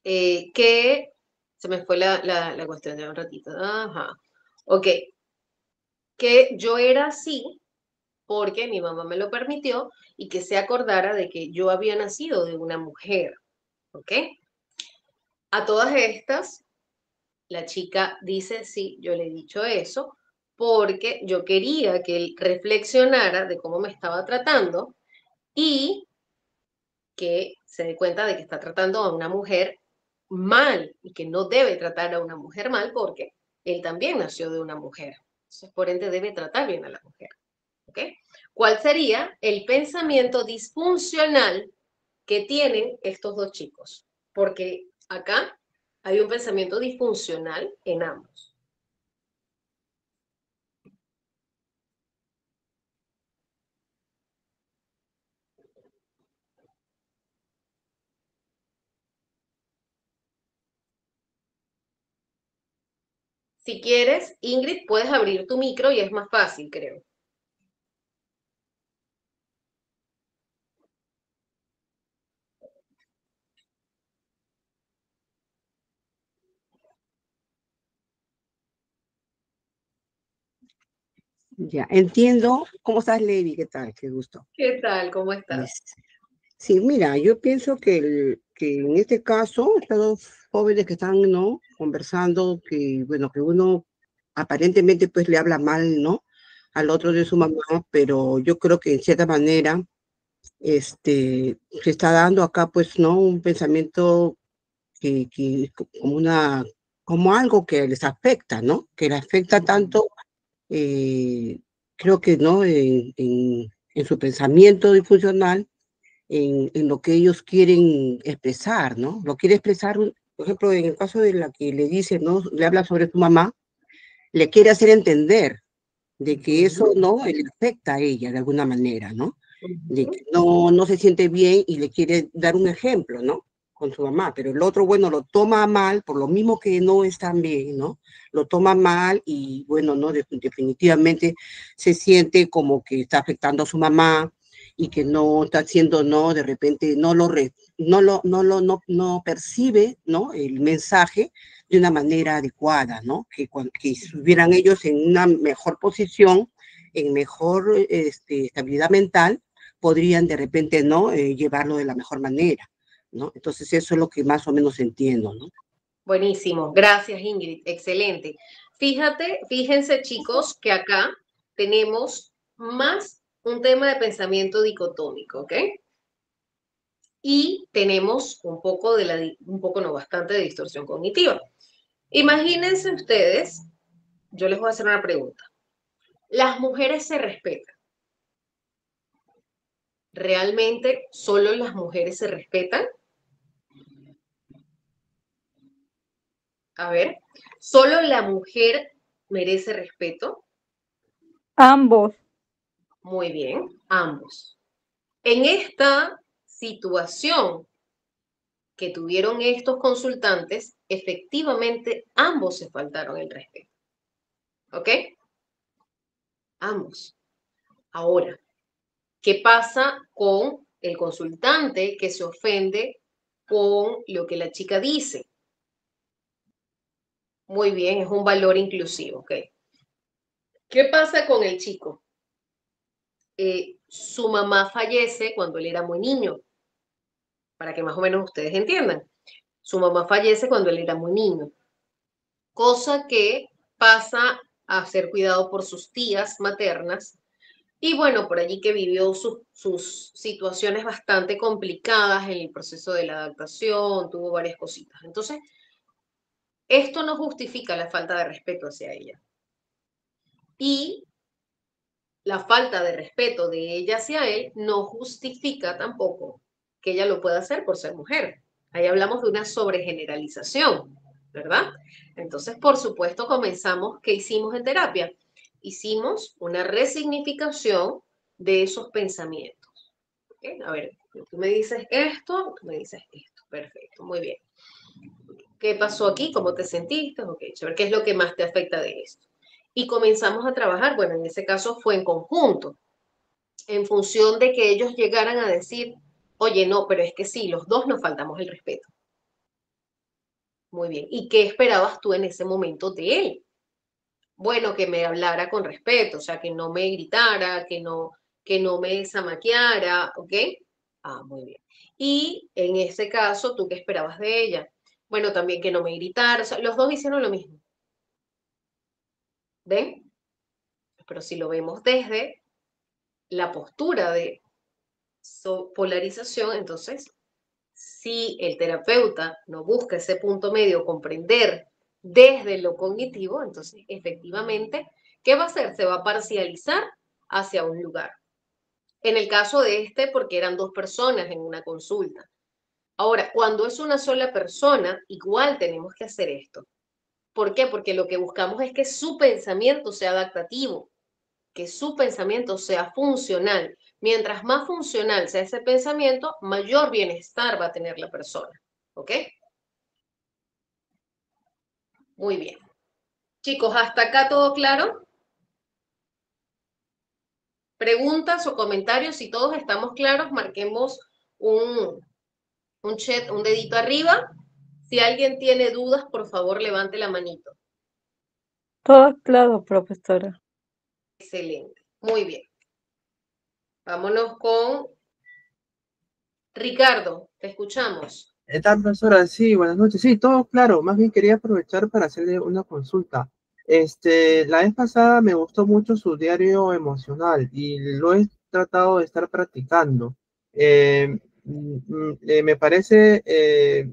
que se me fue la cuestión de un ratito. Ajá. Ok, que yo era así porque mi mamá me lo permitió y que se acordara de que yo había nacido de una mujer. ¿Ok? A todas estas, la chica dice, sí, yo le he dicho eso porque yo quería que él reflexionara de cómo me estaba tratando y que se dé cuenta de que está tratando a una mujer mal y que no debe tratar a una mujer mal porque él también nació de una mujer. Entonces, por ende, debe tratar bien a la mujer. ¿Ok? ¿Cuál sería el pensamiento disfuncional que tienen estos dos chicos? Porque acá hay un pensamiento disfuncional en ambos. Si quieres, Ingrid, puedes abrir tu micro y es más fácil, creo. Ya, entiendo. ¿Cómo estás, Levi? ¿Qué tal? Qué gusto. ¿Qué tal? ¿Cómo estás? Es- Sí, mira, yo pienso que en este caso, estos dos jóvenes que están, ¿no? Conversando, que, bueno, que uno aparentemente pues le habla mal, ¿no? Al otro de su mamá, pero yo creo que en cierta manera, se está dando acá pues, ¿no? Un pensamiento que es como como algo que les afecta, ¿no? Que les afecta tanto eh, creo que no en su pensamiento disfuncional, en lo que ellos quieren expresar, ¿no? Lo quiere expresar, por ejemplo, en el caso de la que le dice, ¿no? Le habla sobre su mamá, le quiere hacer entender de que eso no le afecta a ella de alguna manera, ¿no? De que no se siente bien y le quiere dar un ejemplo, ¿no? Con su mamá, pero el otro, bueno, lo toma mal, por lo mismo que no están bien, ¿no? Lo toma mal y, bueno, no, definitivamente se siente como que está afectando a su mamá y que no está haciendo, ¿no? De repente no percibe, ¿no? El mensaje de una manera adecuada, ¿no? Que estuvieran ellos en una mejor posición, en mejor estabilidad mental, podrían de repente, ¿no? Llevarlo de la mejor manera, ¿no? Entonces eso es lo que más o menos entiendo, ¿no? Buenísimo, gracias Ingrid, excelente. Fíjense chicos que acá tenemos más un tema de pensamiento dicotómico, ¿ok? Y tenemos un poco un poco no, bastante de distorsión cognitiva. Imagínense ustedes, yo les voy a hacer una pregunta. ¿Las mujeres se respetan? ¿Realmente solo las mujeres se respetan? A ver, ¿solo la mujer merece respeto? Ambos. Muy bien, ambos. En esta situación que tuvieron estos consultantes, efectivamente ambos se faltaron el respeto. ¿Ok? Ambos. Ahora, ¿qué pasa con el consultante que se ofende con lo que la chica dice? Muy bien, es un valor inclusivo, ¿ok? ¿Qué pasa con el chico? Su mamá fallece cuando él era muy niño, para que más o menos ustedes entiendan. Su mamá fallece cuando él era muy niño, cosa que pasa a ser cuidado por sus tías maternas y bueno, por allí que vivió sus situaciones bastante complicadas en el proceso de la adaptación, tuvo varias cositas. Entonces, esto no justifica la falta de respeto hacia ella. Y la falta de respeto de ella hacia él no justifica tampoco que ella lo pueda hacer por ser mujer. Ahí hablamos de una sobregeneralización, ¿verdad? Entonces, por supuesto, comenzamos, ¿qué hicimos en terapia? Hicimos una resignificación de esos pensamientos. ¿Ok? A ver, tú me dices esto, tú me dices esto. Perfecto, muy bien. ¿Qué pasó aquí? ¿Cómo te sentiste? Ok, chévere. ¿Qué es lo que más te afecta de esto? Y comenzamos a trabajar, bueno, en ese caso fue en conjunto, en función de que ellos llegaran a decir, oye, no, pero es que sí, los dos nos faltamos el respeto. Muy bien. ¿Y qué esperabas tú en ese momento de él? Bueno, que me hablara con respeto, o sea, que no me gritara, que no me zamaqueara, ¿ok? Ah, muy bien. Y en ese caso, ¿tú qué esperabas de ella? Bueno, también que no me gritara, o sea, los dos hicieron lo mismo, ¿ven? Pero si lo vemos desde la postura de polarización, entonces, si el terapeuta no busca ese punto medio, comprender desde lo cognitivo, entonces efectivamente, ¿qué va a hacer? Se va a parcializar hacia un lugar. En el caso de este, porque eran dos personas en una consulta. Ahora, cuando es una sola persona, igual tenemos que hacer esto. ¿Por qué? Porque lo que buscamos es que su pensamiento sea adaptativo, que su pensamiento sea funcional. Mientras más funcional sea ese pensamiento, mayor bienestar va a tener la persona. ¿Ok? Muy bien. Chicos, ¿hasta acá todo claro? Preguntas o comentarios, si todos estamos claros, marquemos un chat, un dedito arriba. Si alguien tiene dudas, por favor, levante la manito. Todo claro, profesora. Excelente. Muy bien. Vámonos con Ricardo. Te escuchamos. ¿Qué tal, profesora? Sí, buenas noches. Sí, todo claro. Más bien quería aprovechar para hacerle una consulta. La vez pasada me gustó mucho su diario emocional y lo he tratado de estar practicando. Me parece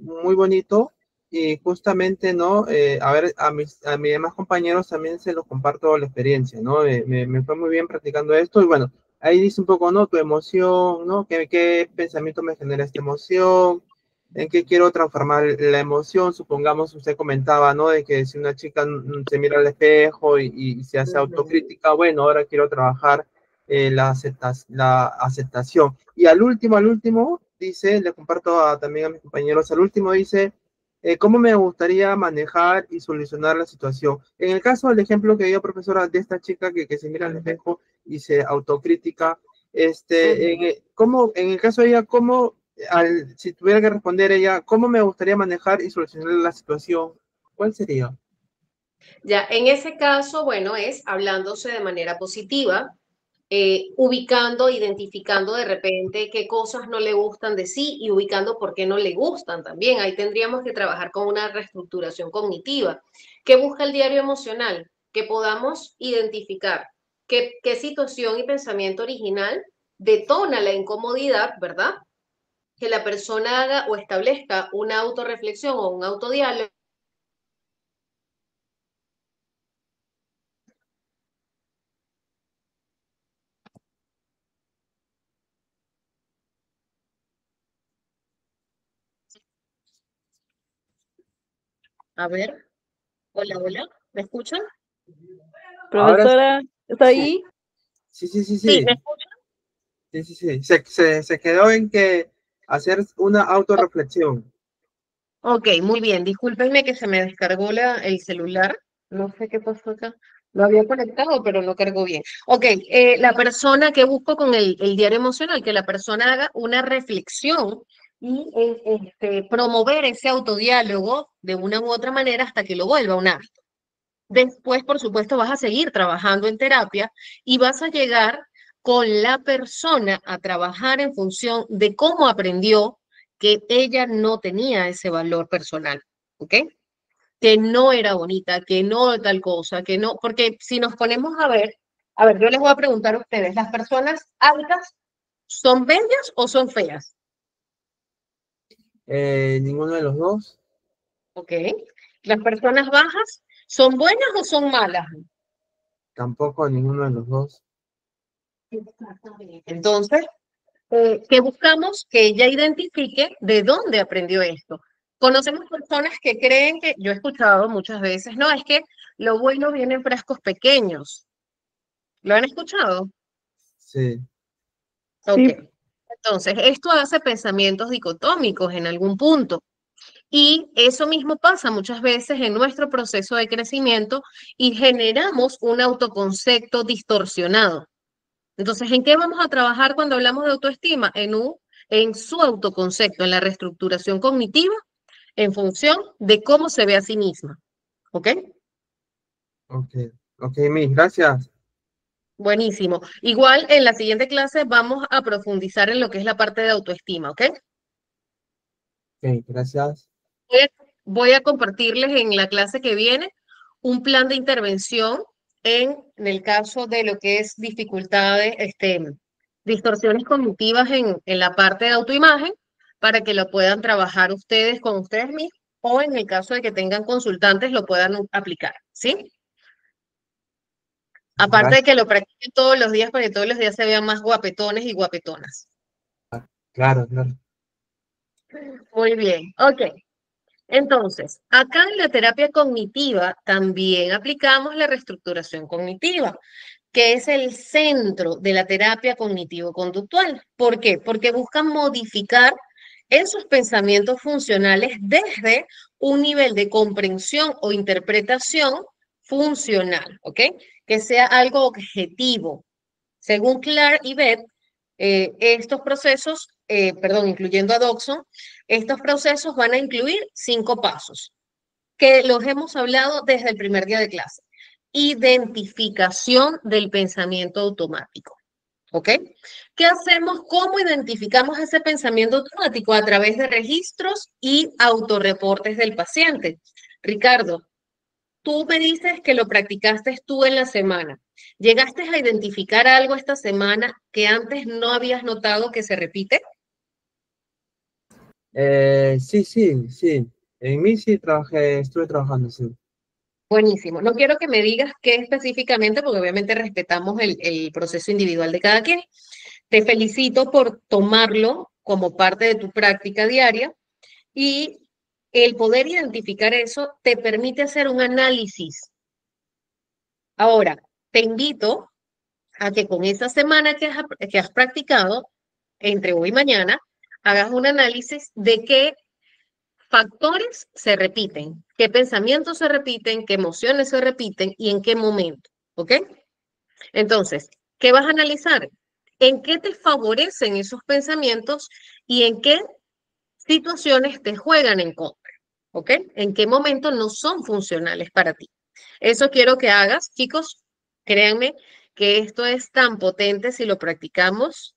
muy bonito y justamente, ¿no? A ver, a mis demás compañeros también se los comparto la experiencia, ¿no? Me fue muy bien practicando esto y bueno, ahí dice un poco, ¿no? Tu emoción, ¿no? ¿Qué pensamiento me genera esta emoción? ¿En qué quiero transformar la emoción? Supongamos, usted comentaba, ¿no? De que si una chica se mira al espejo y se hace autocrítica, bueno, ahora quiero trabajar la aceptación. Y al último, dice, le comparto también a mis compañeros, al último dice, ¿cómo me gustaría manejar y solucionar la situación? En el caso del ejemplo que dio profesora de esta chica que se mira al espejo y se autocrítica, en el caso de ella, si tuviera que responder ella, ¿cómo me gustaría manejar y solucionar la situación? ¿Cuál sería? Ya, en ese caso, bueno, es hablándose de manera positiva, ubicando, identificando de repente qué cosas no le gustan de sí y ubicando por qué no le gustan también. Ahí tendríamos que trabajar con una reestructuración cognitiva. ¿Qué busca el diario emocional? Que podamos identificar qué situación y pensamiento original detona la incomodidad, ¿verdad? Que la persona haga o establezca una autorreflexión o un autodiálogo. A ver, hola, hola, ¿me escuchan? Ahora Profesora, ¿está sí, ahí? sí. Sí, ¿me escuchan? Sí. Se quedó en que hacer una autorreflexión. Ok, muy bien. Discúlpenme que se me descargó el celular. No sé qué pasó acá. Lo había conectado, pero no cargó bien. Ok, la persona que busco con el diario emocional, que la persona haga una reflexión y promover ese autodiálogo de una u otra manera hasta que lo vuelva un hábito. Después, por supuesto, vas a seguir trabajando en terapia y vas a llegar con la persona a trabajar en función de cómo aprendió que ella no tenía ese valor personal, ¿ok? Que no era bonita, que no tal cosa, que no, porque si nos ponemos a ver, yo les voy a preguntar a ustedes, ¿las personas altas son bellas o son feas? Ninguno de los dos, ¿Ok? ¿Las personas bajas son buenas o son malas? tampoco ninguno de los dos. Entonces, que buscamos que ella identifique de dónde aprendió esto. Conocemos personas que creen que, yo he escuchado muchas veces, no, es que lo bueno viene en frascos pequeños. ¿Lo han escuchado? Sí. Ok. Sí. Entonces, esto hace pensamientos dicotómicos en algún punto. Y eso mismo pasa muchas veces en nuestro proceso de crecimiento y generamos un autoconcepto distorsionado. Entonces, ¿en qué vamos a trabajar cuando hablamos de autoestima? En su autoconcepto, en la reestructuración cognitiva, en función de cómo se ve a sí misma. ¿Ok? Ok. Ok, Miss, gracias. Buenísimo. Igual en la siguiente clase vamos a profundizar en lo que es la parte de autoestima. ¿Ok? Ok, gracias. Voy a, voy a compartirles en la clase que viene un plan de intervención en el caso de lo que es dificultades, distorsiones cognitivas en la parte de autoimagen, para que lo puedan trabajar ustedes con ustedes mismos o en el caso de que tengan consultantes lo puedan aplicar, ¿sí? Aparte de Gracias. que lo practiquen todos los días para que todos los días se vean más guapetones y guapetonas. Claro, claro. Muy bien, ok. Entonces, acá en la terapia cognitiva también aplicamos la reestructuración cognitiva, que es el centro de la terapia cognitivo-conductual. ¿Por qué? Porque buscan modificar esos pensamientos funcionales desde un nivel de comprensión o interpretación funcional, ¿ok? Que sea algo objetivo. Según Clark y Beth, estos procesos, perdón, incluyendo a Dodson, estos procesos van a incluir 5 pasos que los hemos hablado desde el primer día de clase. Identificación del pensamiento automático. ¿Ok? ¿Qué hacemos? ¿Cómo identificamos ese pensamiento automático? A través de registros y autorreportes del paciente. Ricardo, tú me dices que lo practicaste tú en la semana. ¿Llegaste a identificar algo esta semana que antes no habías notado que se repite? Sí, sí, sí. En mí sí trabajé, estuve trabajando, sí. Buenísimo. No quiero que me digas qué específicamente, porque obviamente respetamos el proceso individual de cada quien. Te felicito por tomarlo como parte de tu práctica diaria y el poder identificar eso te permite hacer un análisis. Ahora, te invito a que con esa semana que has practicado, entre hoy y mañana, hagas un análisis de qué factores se repiten, qué pensamientos se repiten, qué emociones se repiten y en qué momento. ¿Ok? Entonces, ¿qué vas a analizar? ¿En qué te favorecen esos pensamientos y en qué situaciones te juegan en contra? ¿Ok? ¿En qué momento no son funcionales para ti? Eso quiero que hagas, chicos. Créanme que esto es tan potente si lo practicamos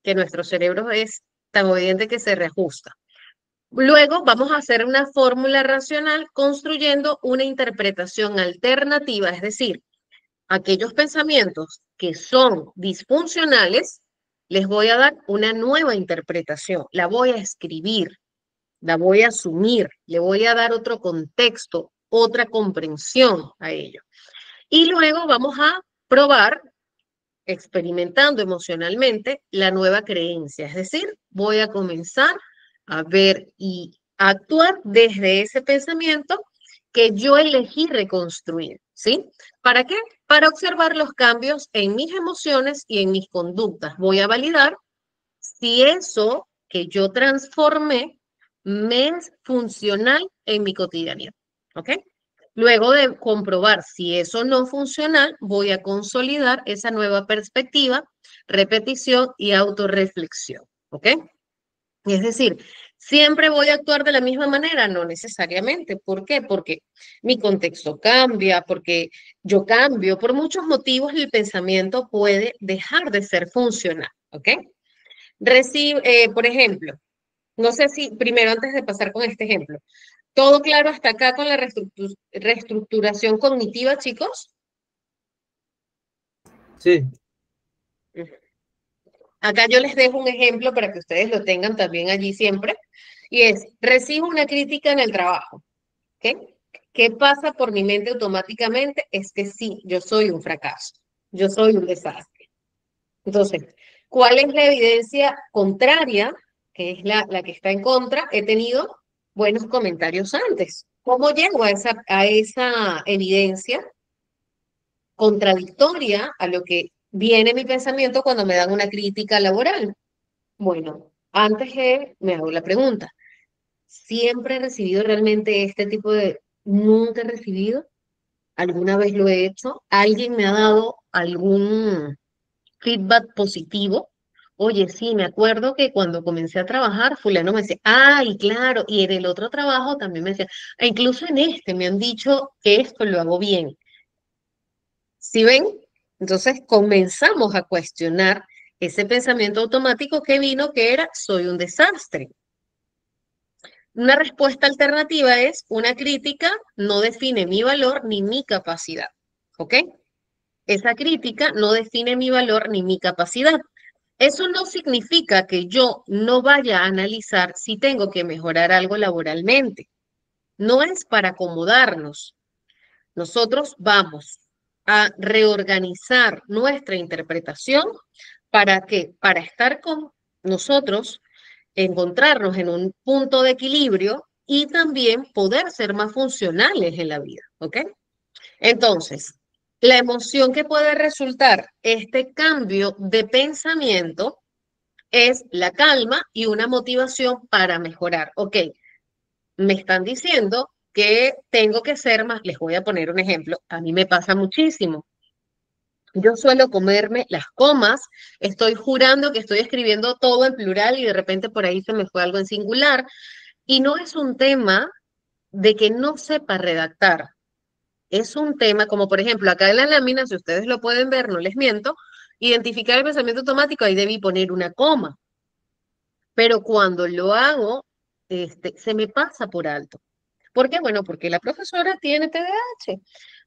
que nuestro cerebro es tan obediente que se reajusta. Luego vamos a hacer una fórmula racional construyendo una interpretación alternativa, es decir, aquellos pensamientos que son disfuncionales, les voy a dar una nueva interpretación, la voy a escribir, la voy a asumir, le voy a dar otro contexto, otra comprensión a ello. Y luego vamos a probar, experimentando emocionalmente, la nueva creencia, es decir, voy a comenzar a ver y actuar desde ese pensamiento que yo elegí reconstruir, ¿sí? ¿Para qué? Para observar los cambios en mis emociones y en mis conductas. Voy a validar si eso que yo transformé me es funcional en mi cotidianidad, ¿ok? Luego de comprobar si eso no es funcional, voy a consolidar esa nueva perspectiva, repetición y autorreflexión, ¿ok? Es decir, ¿siempre voy a actuar de la misma manera? No necesariamente. ¿Por qué? Porque mi contexto cambia, porque yo cambio. Por muchos motivos el pensamiento puede dejar de ser funcional, ¿ok? Por ejemplo, no sé si, primero antes de pasar con este ejemplo, ¿todo claro hasta acá con la reestructuración cognitiva, chicos? Sí, Acá yo les dejo un ejemplo para que ustedes lo tengan también allí siempre, y es, recibo una crítica en el trabajo, ¿ok? ¿Qué pasa por mi mente automáticamente? Es que sí, yo soy un fracaso, yo soy un desastre. Entonces, ¿Cuál es la evidencia contraria, que es la que está en contra? He tenido buenos comentarios antes. ¿Cómo llego a esa evidencia contradictoria a lo que viene mi pensamiento cuando me dan una crítica laboral? Bueno, me hago la pregunta, ¿siempre he recibido realmente este tipo de... Nunca he recibido? ¿Alguna vez lo he hecho? ¿Alguien me ha dado algún feedback positivo? Oye, sí, me acuerdo que cuando comencé a trabajar, fulano me decía, ay, claro, y en el otro trabajo también me decía, e incluso en este me han dicho que esto lo hago bien. ¿Sí ven? Entonces comenzamos a cuestionar ese pensamiento automático que vino, que era, soy un desastre. Una respuesta alternativa es, una crítica no define mi valor ni mi capacidad. ¿Ok? Esa crítica no define mi valor ni mi capacidad. Eso no significa que yo no vaya a analizar si tengo que mejorar algo laboralmente. No es para acomodarnos. Nosotros vamos a reorganizar nuestra interpretación para que, para estar con nosotros, encontrarnos en un punto de equilibrio y también poder ser más funcionales en la vida, ¿ok? Entonces, la emoción que puede resultar este cambio de pensamiento es la calma y una motivación para mejorar. Ok, me están diciendo que tengo que ser más, les voy a poner un ejemplo, a mí me pasa muchísimo. Yo suelo comerme las comas, estoy jurando que estoy escribiendo todo en plural y de repente por ahí se me fue algo en singular. Y no es un tema de que no sepa redactar, es un tema como por ejemplo acá en la lámina, si ustedes lo pueden ver, no les miento, identificar el pensamiento automático, ahí debí poner una coma, pero cuando lo hago, se me pasa por alto. ¿Por qué? Bueno, porque la profesora tiene TDAH,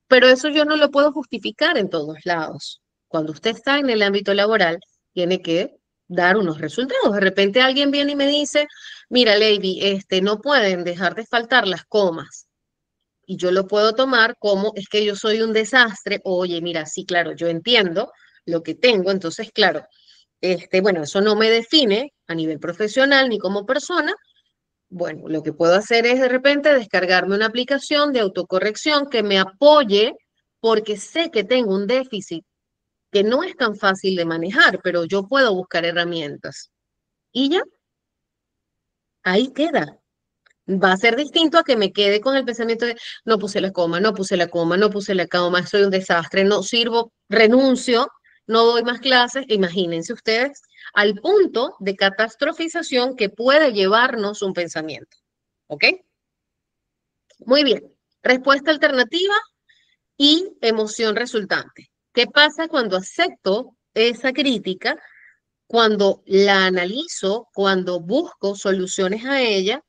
pero eso yo no lo puedo justificar en todos lados. Cuando usted está en el ámbito laboral, tiene que dar unos resultados. De repente alguien viene y me dice, mira, Lady, no pueden dejar de faltar las comas. Y yo lo puedo tomar como es que yo soy un desastre. Oye, mira, sí, claro, yo entiendo lo que tengo. Entonces, claro, bueno, eso no me define a nivel profesional ni como persona. Bueno, lo que puedo hacer es de repente descargarme una aplicación de autocorrección que me apoye porque sé que tengo un déficit que no es tan fácil de manejar, pero yo puedo buscar herramientas. Y ya, ahí queda. Va a ser distinto a que me quede con el pensamiento de no puse la coma, no puse la coma, no puse la coma, soy un desastre, no sirvo, renuncio, no doy más clases. Imagínense ustedes al punto de catastrofización que puede llevarnos un pensamiento. ¿Ok? Muy bien. Respuesta alternativa y emoción resultante. ¿Qué pasa cuando acepto esa crítica, cuando la analizo, cuando busco soluciones a ella,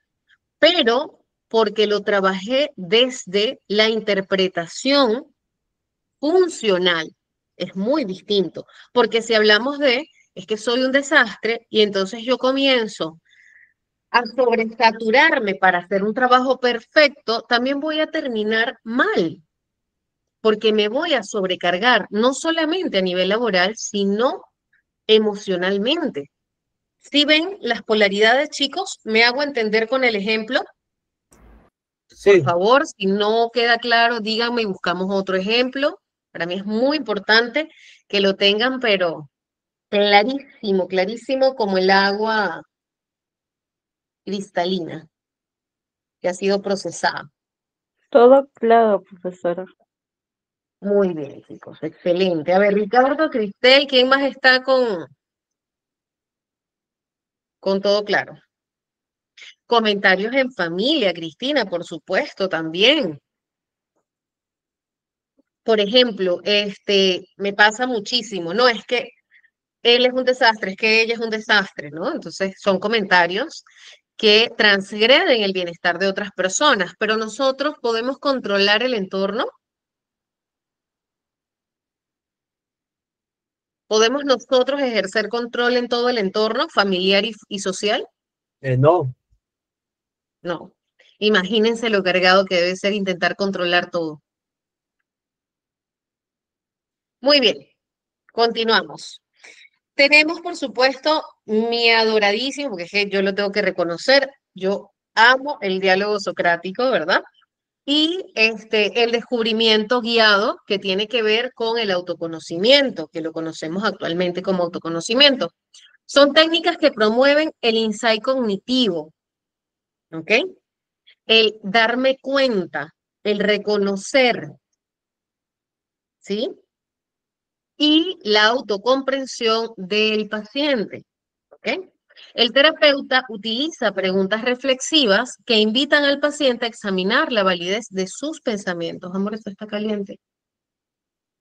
pero porque lo trabajé desde la interpretación funcional? Es muy distinto, porque si hablamos es que soy un desastre y entonces yo comienzo a sobresaturarme para hacer un trabajo perfecto, también voy a terminar mal, porque me voy a sobrecargar, no solamente a nivel laboral, sino emocionalmente. Si ven las polaridades, chicos, me hago entender con el ejemplo. Por Sí, favor, si no queda claro, díganme y buscamos otro ejemplo. Para mí es muy importante que lo tengan, pero clarísimo, clarísimo como el agua cristalina que ha sido procesada. Todo claro, profesora. Muy bien, chicos, excelente. A ver, Ricardo, Cristel, ¿quién más está con todo claro? Comentarios en familia, Cristina, por supuesto, también. Por ejemplo, me pasa muchísimo, no es que él es un desastre, es que ella es un desastre, ¿no? Entonces son comentarios que transgreden el bienestar de otras personas, pero nosotros podemos controlar el entorno, podemos nosotros ejercer control en todo el entorno familiar y social. no. No. Imagínense lo cargado que debe ser intentar controlar todo. Muy bien, continuamos. Tenemos, por supuesto, mi adoradísimo, porque es que yo lo tengo que reconocer, yo amo el diálogo socrático, ¿verdad? Y el descubrimiento guiado que tiene que ver con el autoconocimiento, que lo conocemos actualmente como autoconocimiento. Son técnicas que promueven el insight cognitivo, ¿ok? El darme cuenta, el reconocer, ¿sí? Y la autocomprensión del paciente, ¿ok? El terapeuta utiliza preguntas reflexivas que invitan al paciente a examinar la validez de sus pensamientos. Amor, esto está caliente.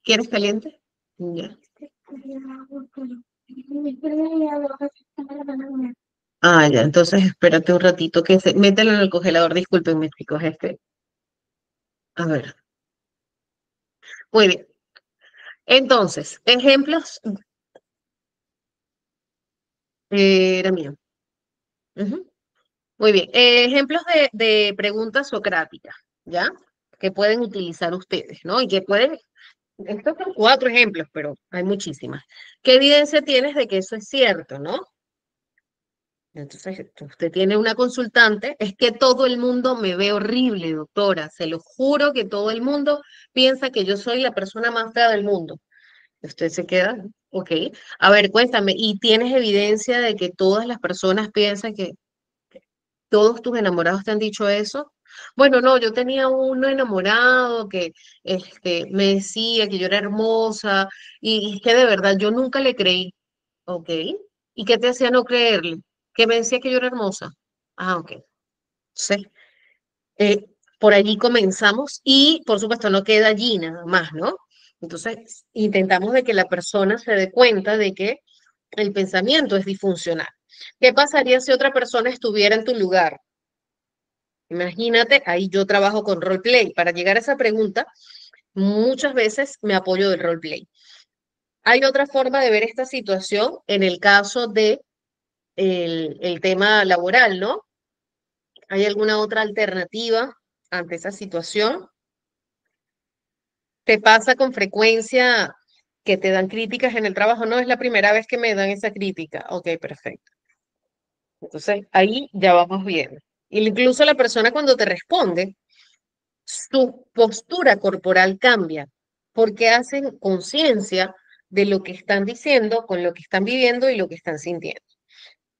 ¿Quieres caliente? Ya. Ah, ya, entonces espérate un ratito mételo en el congelador, discúlpenme, chicos, A ver. Muy bien. Entonces, ejemplos, era mío. Ujú. Muy bien. Ejemplos de preguntas socráticas, ¿ya? Que pueden utilizar ustedes, ¿no? Y que pueden, estos son 4 ejemplos, pero hay muchísimas. ¿Qué evidencia tienes de que eso es cierto, no? Entonces, usted tiene una consultante, es que todo el mundo me ve horrible, doctora, se lo juro que todo el mundo piensa que yo soy la persona más fea del mundo. Usted se queda, ok. A ver, cuéntame, ¿y tienes evidencia de que todas las personas piensan que todos tus enamorados te han dicho eso? Bueno, no, yo tenía uno enamorado que me decía que yo era hermosa y que de verdad yo nunca le creí, ok. ¿Y qué te hacía no creerle? Que me decía que yo era hermosa. Ah, ok. Sí. Eh, por allí comenzamos y por supuesto no queda allí nada más, ¿no? Entonces intentamos de que la persona se dé cuenta de que el pensamiento es disfuncional. ¿Qué pasaría si otra persona estuviera en tu lugar? Imagínate, ahí yo trabajo con roleplay. Para llegar a esa pregunta, muchas veces me apoyo del roleplay. Hay otra forma de ver esta situación en el caso de el tema laboral, ¿no? ¿Hay alguna otra alternativa ante esa situación? ¿Te pasa con frecuencia que te dan críticas en el trabajo? No es la primera vez que me dan esa crítica. Ok, perfecto. Entonces, ahí ya vamos bien. Incluso la persona cuando te responde, su postura corporal cambia porque hacen conciencia de lo que están diciendo, con lo que están viviendo y lo que están sintiendo.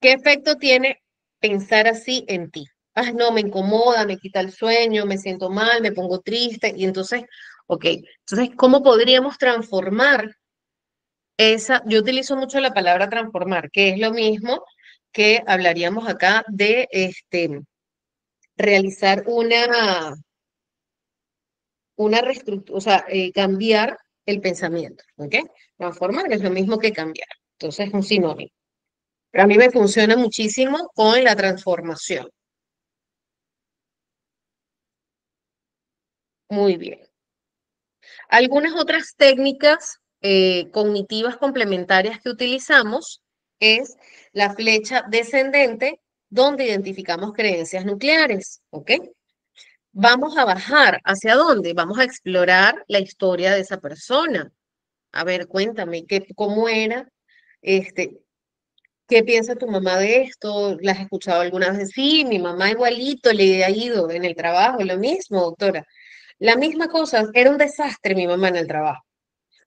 ¿Qué efecto tiene pensar así en ti? Ah, no, me incomoda, me quita el sueño, me siento mal, me pongo triste. Y entonces, ok, entonces, ¿cómo podríamos transformar esa? Yo utilizo mucho la palabra transformar, que es lo mismo que hablaríamos acá de realizar una reestructura, o sea, cambiar el pensamiento, ¿ok? Transformar es lo mismo que cambiar. Entonces, es un sinónimo. Pero a mí me funciona muchísimo con la transformación. Muy bien. Algunas otras técnicas cognitivas complementarias que utilizamos es la flecha descendente, donde identificamos creencias nucleares, ¿ok? Vamos a bajar. ¿Hacia dónde? Vamos a explorar la historia de esa persona. A ver, cuéntame, ¿cómo era? Este, ¿Qué piensa tu mamá de esto? ¿La has escuchado alguna vez? Sí, mi mamá igualito le ha ido en el trabajo, lo mismo, doctora. La misma cosa, era un desastre mi mamá en el trabajo.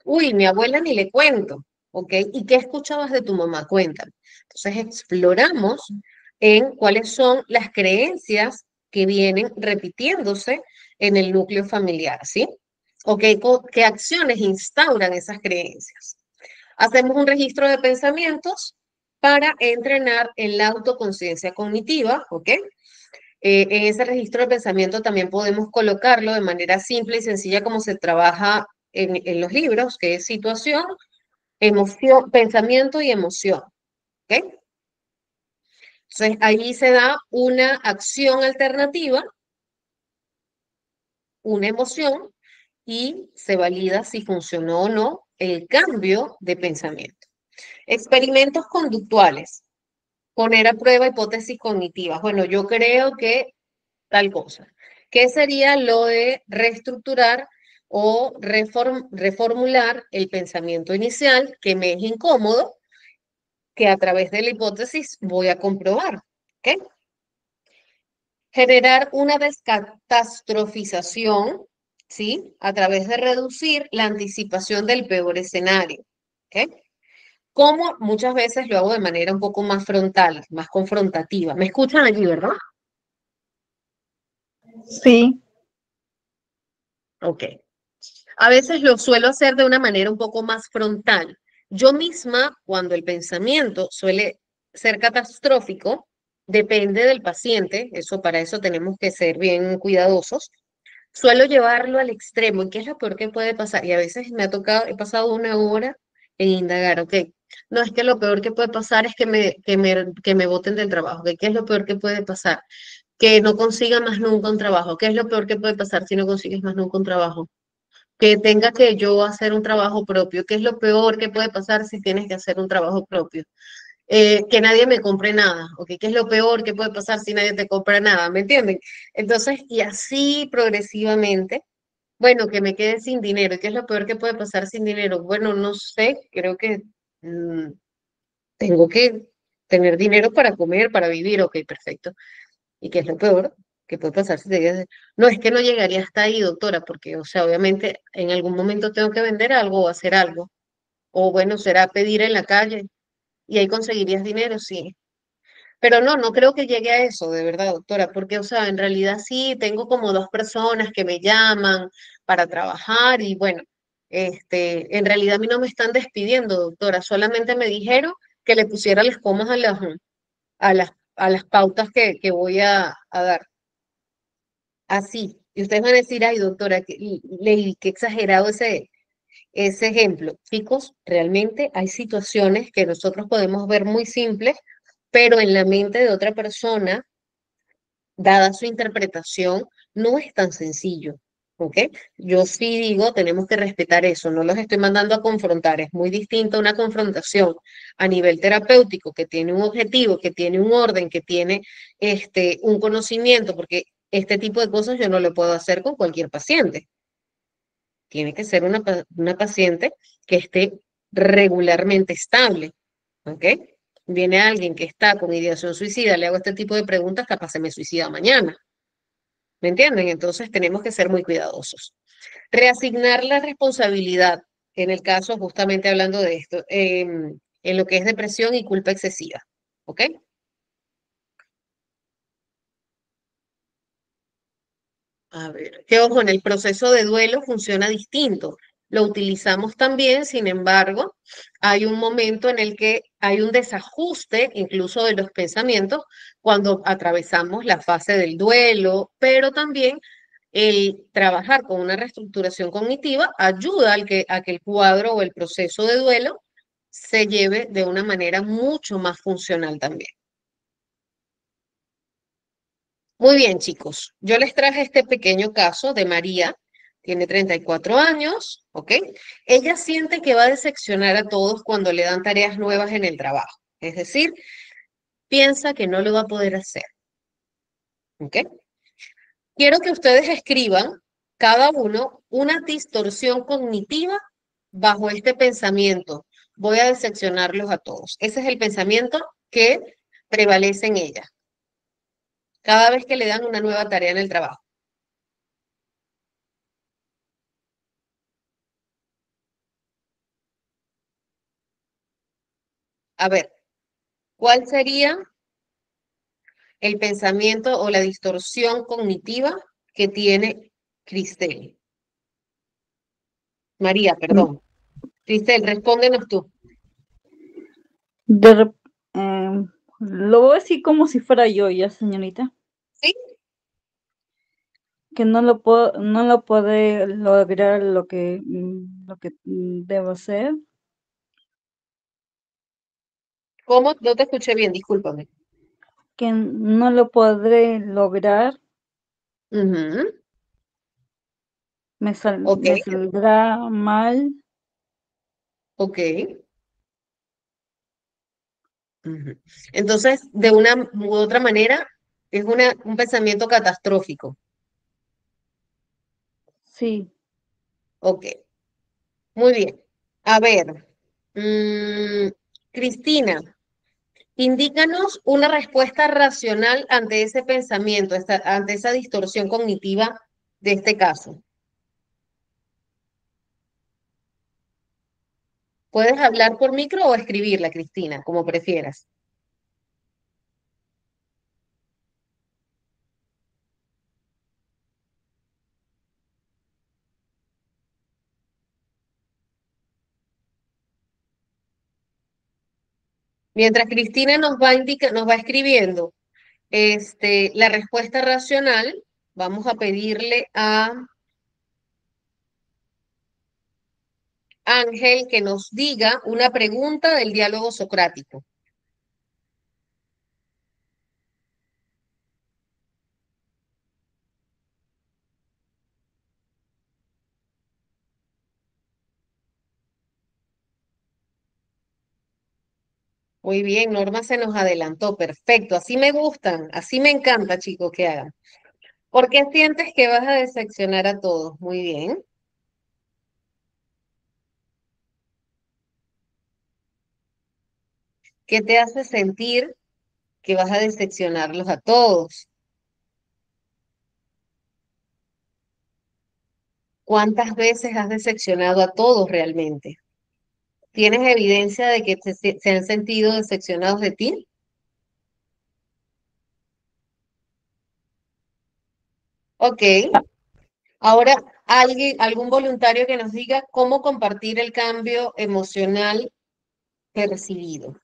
Uy, mi abuela ni le cuento, ¿ok? ¿Y qué escuchabas de tu mamá? Cuéntame. Entonces exploramos en cuáles son las creencias que vienen repitiéndose en el núcleo familiar, ¿sí? ¿Ok? ¿Qué acciones instauran esas creencias? Hacemos un registro de pensamientos para entrenar en la autoconciencia cognitiva, ¿ok? En ese registro de pensamiento también podemos colocarlo de manera simple y sencilla como se trabaja en los libros, que es situación, emoción, pensamiento y emoción, ¿ok? Entonces ahí se da una acción alternativa, una emoción, y se valida si funcionó o no el cambio de pensamiento. Experimentos conductuales. Poner a prueba hipótesis cognitivas. Bueno, yo creo que tal cosa. ¿Qué sería lo de reestructurar o reformular el pensamiento inicial que me es incómodo que a través de la hipótesis voy a comprobar. ¿Ok? Generar una descatastrofización, ¿sí? A través de reducir la anticipación del peor escenario. ¿Ok? Como muchas veces lo hago de manera un poco más frontal, más confrontativa. ¿Me escuchan allí, verdad? Sí, Ok. A veces lo suelo hacer de una manera un poco más frontal. Yo misma, cuando el pensamiento suele ser catastrófico, depende del paciente, eso para eso tenemos que ser bien cuidadosos. Suelo llevarlo al extremo. ¿Y qué es lo peor que puede pasar? Y a veces me ha tocado, he pasado una hora en indagar, ok. No, es que lo peor que puede pasar es que me boten del trabajo. ¿Ok? ¿Qué es lo peor que puede pasar? Que no consiga más nunca un trabajo. ¿Qué es lo peor que puede pasar si no consigues más nunca un trabajo? Que tenga que yo hacer un trabajo propio. ¿Qué es lo peor que puede pasar si tienes que hacer un trabajo propio? Que nadie me compre nada, ¿ok? ¿Qué es lo peor que puede pasar si nadie te compra nada? ¿Me entienden? Entonces, y así progresivamente, bueno, que me quede sin dinero. ¿Y qué es lo peor que puede pasar sin dinero? Bueno, no sé, creo que mm, tengo que tener dinero para comer, para vivir, ok, perfecto. ¿Y qué es lo peor que puede pasar si te dices, no, es que no llegaría hasta ahí, doctora, porque, o sea, obviamente en algún momento tengo que vender algo o hacer algo. O bueno, será pedir en la calle y ahí conseguirías dinero, sí. Pero no, no creo que llegue a eso, de verdad, doctora, porque, o sea, en realidad sí, tengo como dos personas que me llaman para trabajar y bueno, en realidad a mí no me están despidiendo, doctora, solamente me dijeron que le pusiera las comas a las pautas que voy a dar. Así. Y ustedes van a decir, ay, doctora, Lady, qué exagerado ese ejemplo. Chicos, realmente hay situaciones que nosotros podemos ver muy simples, pero en la mente de otra persona, dada su interpretación, no es tan sencillo. ¿Ok? Yo sí digo, tenemos que respetar eso, no los estoy mandando a confrontar, es muy distinto a una confrontación a nivel terapéutico que tiene un objetivo, que tiene un orden, que tiene un conocimiento, porque este tipo de cosas yo no lo puedo hacer con cualquier paciente. Tiene que ser una paciente que esté regularmente estable, ¿ok? Viene alguien que está con ideación suicida, le hago este tipo de preguntas, capaz se me suicida mañana, ¿me entienden? Entonces tenemos que ser muy cuidadosos. Reasignar la responsabilidad, en el caso justamente hablando de esto, en lo que es depresión y culpa excesiva, ¿ok? A ver, que ojo, en el proceso de duelo funciona distinto. Lo utilizamos también, sin embargo, hay un momento en el que hay un desajuste incluso de los pensamientos cuando atravesamos la fase del duelo, pero también el trabajar con una reestructuración cognitiva ayuda a que el cuadro o el proceso de duelo se lleve de una manera mucho más funcional también. Muy bien, chicos. Yo les traje este pequeño caso de María. Tiene 34 años, ¿ok? Ella siente que va a decepcionar a todos cuando le dan tareas nuevas en el trabajo. Es decir, piensa que no lo va a poder hacer, ¿ok? Quiero que ustedes escriban cada uno una distorsión cognitiva bajo este pensamiento. Voy a decepcionarlos a todos. Ese es el pensamiento que prevalece en ella cada vez que le dan una nueva tarea en el trabajo. A ver, ¿cuál sería el pensamiento o la distorsión cognitiva que tiene Cristel? María, mm, perdón. Cristel, respóndenos tú. de rep- lo voy a decir como si fuera yo ya, señorita, ¿Sí? que no lo puede lograr lo que debo hacer, ¿Cómo? No te escuché bien, discúlpame. que no lo podré lograr, Ujú, ok, me saldrá mal, ok. Ujú. Entonces, de una u otra manera, es un pensamiento catastrófico. sí, Ok, muy bien. A ver, Cristina. Indícanos una respuesta racional ante ese pensamiento, ante esa distorsión cognitiva de este caso. Puedes hablar por micro o escribirla, Cristina, como prefieras. Mientras Cristina nos va escribiendo la respuesta racional, vamos a pedirle a Ángel que nos diga una pregunta del diálogo socrático. Muy bien, Norma se nos adelantó, perfecto, así me gustan, así me encanta, chicos, que hagan. ¿Por qué sientes que vas a decepcionar a todos? Muy bien. ¿Qué te hace sentir que vas a decepcionarlos a todos? ¿Cuántas veces has decepcionado a todos realmente? ¿Tienes evidencia de que se han sentido decepcionados de ti? Ok. Ahora, algún voluntario que nos diga cómo compartir el cambio emocional percibido.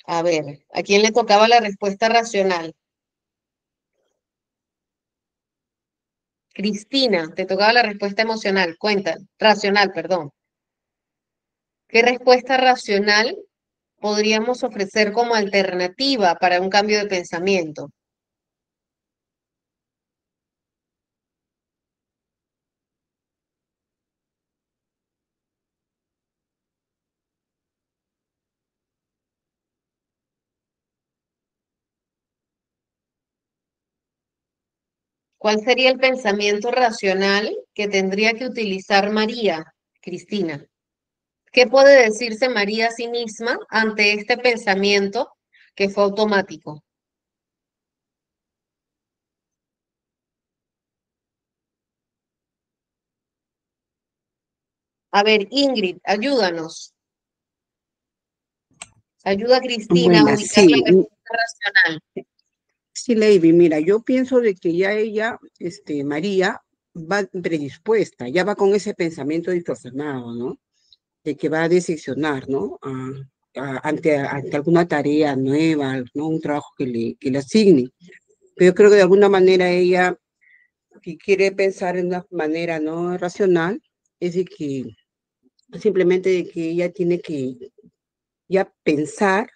A ver, ¿a quién le tocaba la respuesta racional? Cristina, te tocaba la respuesta emocional. Cuenta, racional, perdón. ¿Qué respuesta racional podríamos ofrecer como alternativa para un cambio de pensamiento? ¿Cuál sería el pensamiento racional que tendría que utilizar María, Cristina? ¿Qué puede decirse María a sí misma ante este pensamiento que fue automático? A ver, Ingrid, ayúdanos. Ayuda a Cristina a Bueno, ubicar la sí, respuesta racional. sí, Lady, mira, yo pienso de que ya ella, María, va predispuesta, ya va con ese pensamiento distorsionado, ¿no? De que va a decepcionar, ¿no? Ante alguna tarea nueva, ¿no? Un trabajo que le asigne. Pero yo creo que de alguna manera ella, que quiere pensar en una manera no racional, es de que simplemente de que ella tiene que ya pensar,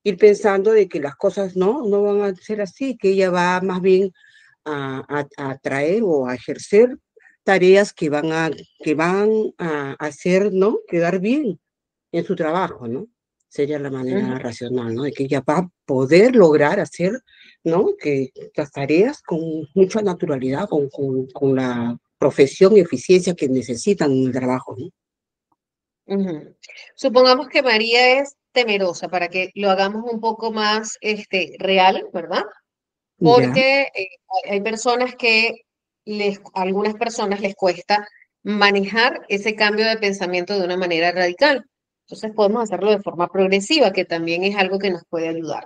ir pensando de que las cosas no van a ser así, que ella va más bien a atraer o a ejercer tareas que van a hacer, ¿no? Quedar bien en su trabajo, ¿no? Sería la manera Ujú, racional, ¿no? De que ella va a poder lograr hacer, ¿no? Que las tareas con mucha naturalidad, con la profesión y eficiencia que necesitan en el trabajo, ¿no? ujú. Supongamos que María es temerosa para que lo hagamos un poco más real, ¿verdad? Ya, Porque hay personas a algunas personas les cuesta manejar ese cambio de pensamiento de una manera radical. Entonces podemos hacerlo de forma progresiva, que también es algo que nos puede ayudar.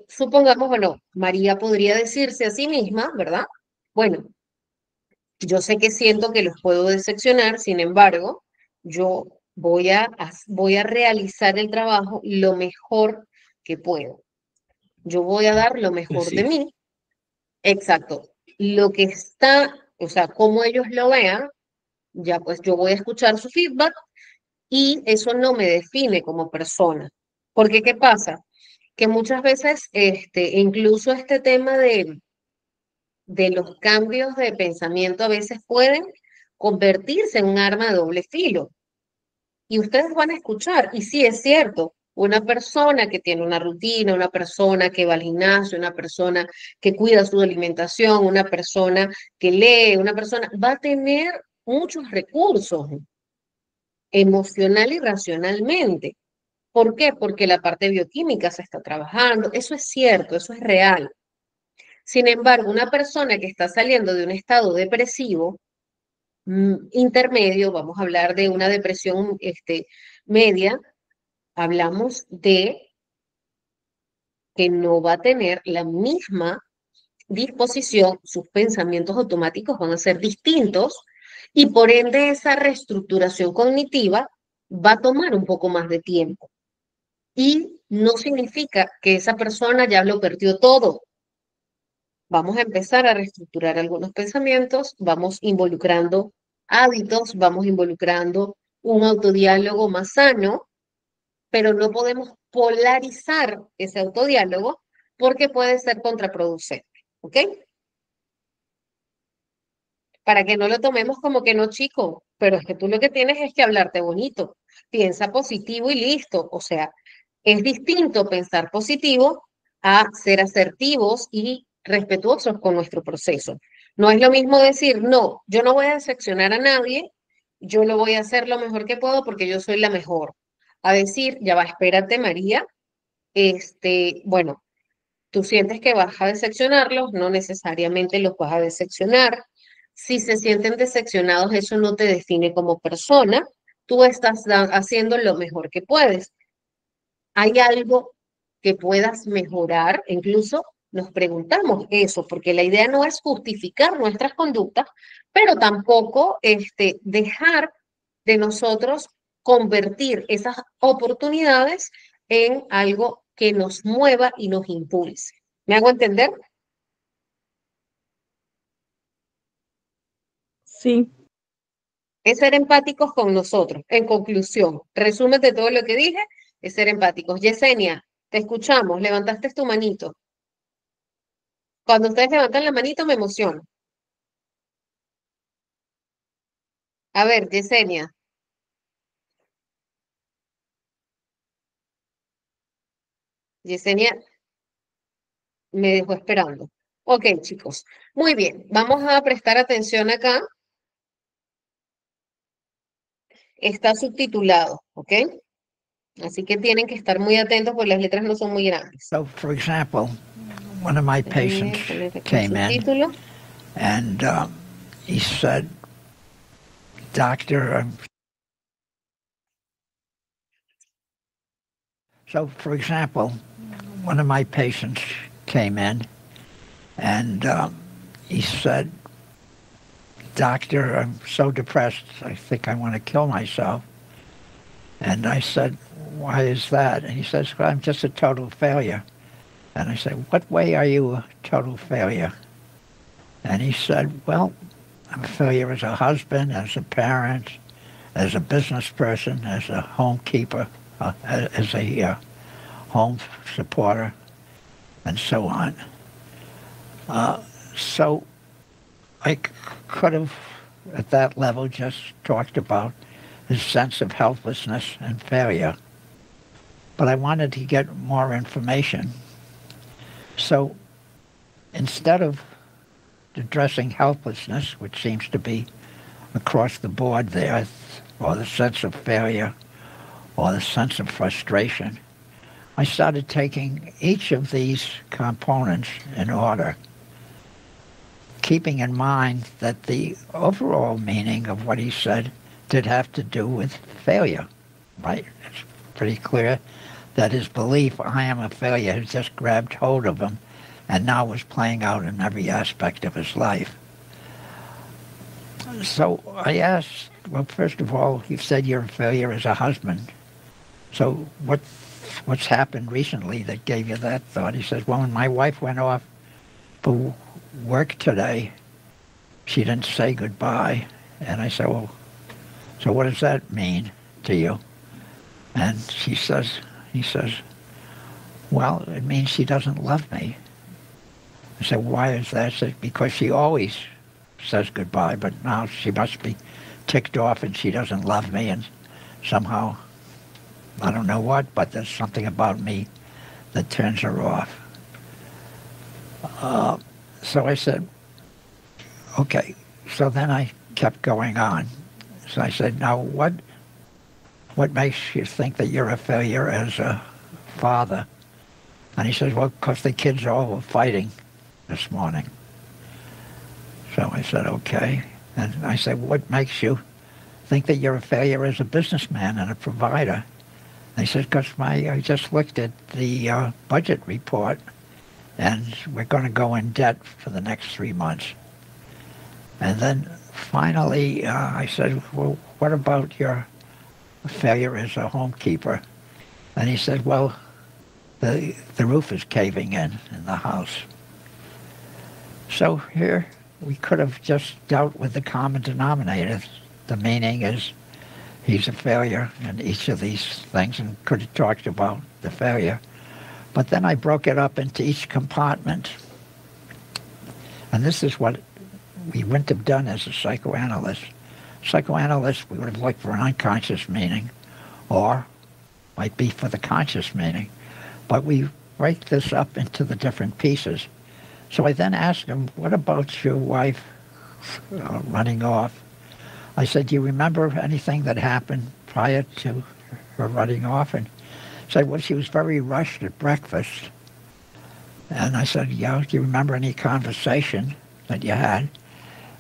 Supongamos, bueno, María podría decirse a sí misma, ¿verdad? Bueno, yo sé que siento que los puedo decepcionar, sin embargo, yo voy a realizar el trabajo lo mejor que puedo. Yo voy a dar lo mejor así de es. mí. Exacto. Lo que está, o sea, como ellos lo vean, ya pues yo voy a escuchar su feedback y eso no me define como persona. Porque, ¿qué pasa? Que muchas veces, incluso este tema de los cambios de pensamiento a veces pueden convertirse en un arma de doble filo. Y ustedes van a escuchar, y sí es cierto, Una persona que tiene una rutina, una persona que va al gimnasio, una persona que cuida su alimentación, una persona que lee, una persona va a tener muchos recursos emocional y racionalmente. ¿Por qué? Porque la parte bioquímica se está trabajando. Eso es cierto, eso es real. Sin embargo, una persona que está saliendo de un estado depresivo intermedio, vamos a hablar de una depresión media, hablamos de que no va a tener la misma disposición, sus pensamientos automáticos van a ser distintos y por ende esa reestructuración cognitiva va a tomar un poco más de tiempo. Y no significa que esa persona ya lo perdió todo. Vamos a empezar a reestructurar algunos pensamientos, vamos involucrando hábitos, vamos involucrando un autodiálogo más sano, pero no podemos polarizar ese autodiálogo porque puede ser contraproducente, ¿ok? Para que no lo tomemos como que no, chico, pero es que tú lo que tienes es que hablarte bonito, piensa positivo y listo, o sea, es distinto pensar positivo a ser asertivos y respetuosos con nuestro proceso. No es lo mismo decir, no, yo no voy a decepcionar a nadie, yo lo voy a hacer lo mejor que puedo porque yo soy la mejor. A decir, ya va, espérate, María, bueno, tú sientes que vas a decepcionarlos, no necesariamente los vas a decepcionar. Si se sienten decepcionados, eso no te define como persona. Tú estás haciendo lo mejor que puedes. ¿Hay algo que puedas mejorar? Incluso nos preguntamos eso, porque la idea no es justificar nuestras conductas, pero tampoco dejar de nosotros convertir esas oportunidades en algo que nos mueva y nos impulse. ¿Me hago entender? Sí. Es ser empáticos con nosotros. En conclusión, resumen de todo lo que dije, es ser empáticos. Yesenia, te escuchamos, levantaste tu manito. Cuando ustedes levantan la manito me emociono. A ver, Yesenia. Yesenia me dejó esperando. Ok, chicos. Muy bien, vamos a prestar atención acá. Está subtitulado, ¿ok? Así que tienen que estar muy atentos porque las letras no son muy grandes. So, for example, one of my patients came in and he said, Doctor, so, for example, one of my patients came in and he said, Doctor, I'm so depressed, I think I want to kill myself. And I said, why is that? And he says, well, I'm just a total failure. And I said, what way are you a total failure? And he said, well, I'm a failure as a husband, as a parent, as a business person, as a homekeeper, as a home supporter, and so on. So I could have, at that level, just talked about his sense of helplessness and failure. But I wanted to get more information. So instead of addressing helplessness, which seems to be across the board there, or the sense of failure, or the sense of frustration, I started taking each of these components in order, keeping in mind that the overall meaning of what he said did have to do with failure, right? It's pretty clear that his belief, I am a failure, had just grabbed hold of him and now was playing out in every aspect of his life. So I asked, well, first of all, you said you're a failure as a husband. So what's happened recently that gave you that thought? He says, well, when my wife went off for work today, she didn't say goodbye. And I said, well, so what does that mean to you? And he says, well, it means she doesn't love me. I said, why is that? I said, because she always says goodbye, but now she must be ticked off and she doesn't love me, and somehow I don't know what, but there's something about me that turns her off. So I said, okay. So then I kept going on. So I said, now what makes you think that you're a failure as a father? And he says, well, because the kids all were fighting this morning. So I said, okay. And I said, what makes you think that you're a failure as a businessman and a provider? And he said, because I just looked at the budget report, and we're going to go in debt for the next 3 months. And then finally, I said, well, what about your failure as a homekeeper? And he said, well, the roof is caving in the house. So here we could have just dealt with the common denominator. The meaning is he's a failure in each of these things, and could have talked about the failure. But then I broke it up into each compartment. And this is what we wouldn't have done as a psychoanalyst. Psychoanalyst, we would have looked for an unconscious meaning, or might be for the conscious meaning. But we break this up into the different pieces. So I then asked him, what about your wife running off? I said, do you remember anything that happened prior to her running off? And he said, well, she was very rushed at breakfast. And I said, yeah, do you remember any conversation that you had?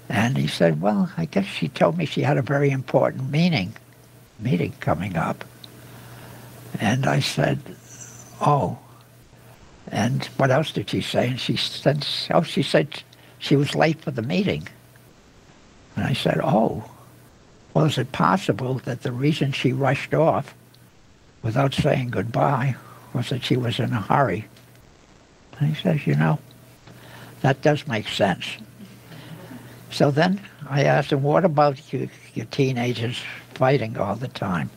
And he said, well, I guess she told me she had a very important meeting coming up. And I said, oh. And what else did she say? And she said, she said she was late for the meeting. And I said, oh. Well, is it possible that the reason she rushed off without saying goodbye was that she was in a hurry? And he says, you know, that does make sense. So then I asked him, what about your teenagers fighting all the time?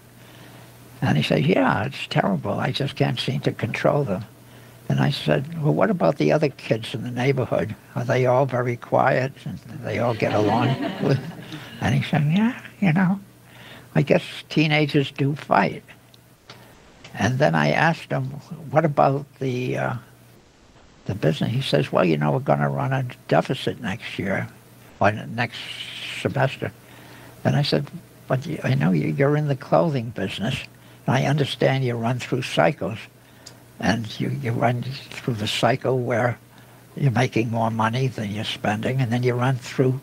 And he said, yeah, it's terrible. I just can't seem to control them. And I said, well, what about the other kids in the neighborhood? Are they all very quiet and they all get along? And he said, yeah, you know, I guess teenagers do fight. And then I asked him, what about the business? He says, well, you know, we're going to run a deficit next year, or next semester. And I said, but I know you're in the clothing business, and I understand you run through cycles. And you run through the cycle where you're making more money than you're spending, and then you run through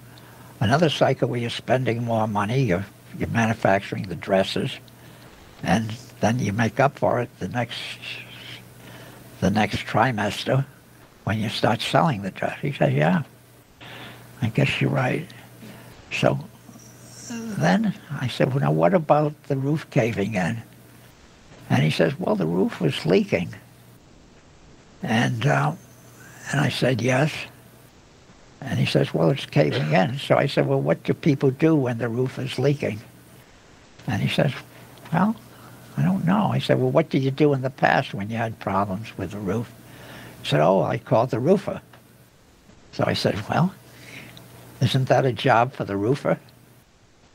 another cycle where you're spending more money, you're manufacturing the dresses, and then you make up for it the next trimester when you start selling the dress. He said, yeah, I guess you're right. So then I said, well, now what about the roof caving in? And he says, well, the roof was leaking. And I said, yes. And he says, well, it's caving in. So I said, well, what do people do when the roof is leaking? And he says, well, I don't know. I said, well, what did you do in the past when you had problems with the roof? He said, oh, I called the roofer. So I said, well, isn't that a job for the roofer?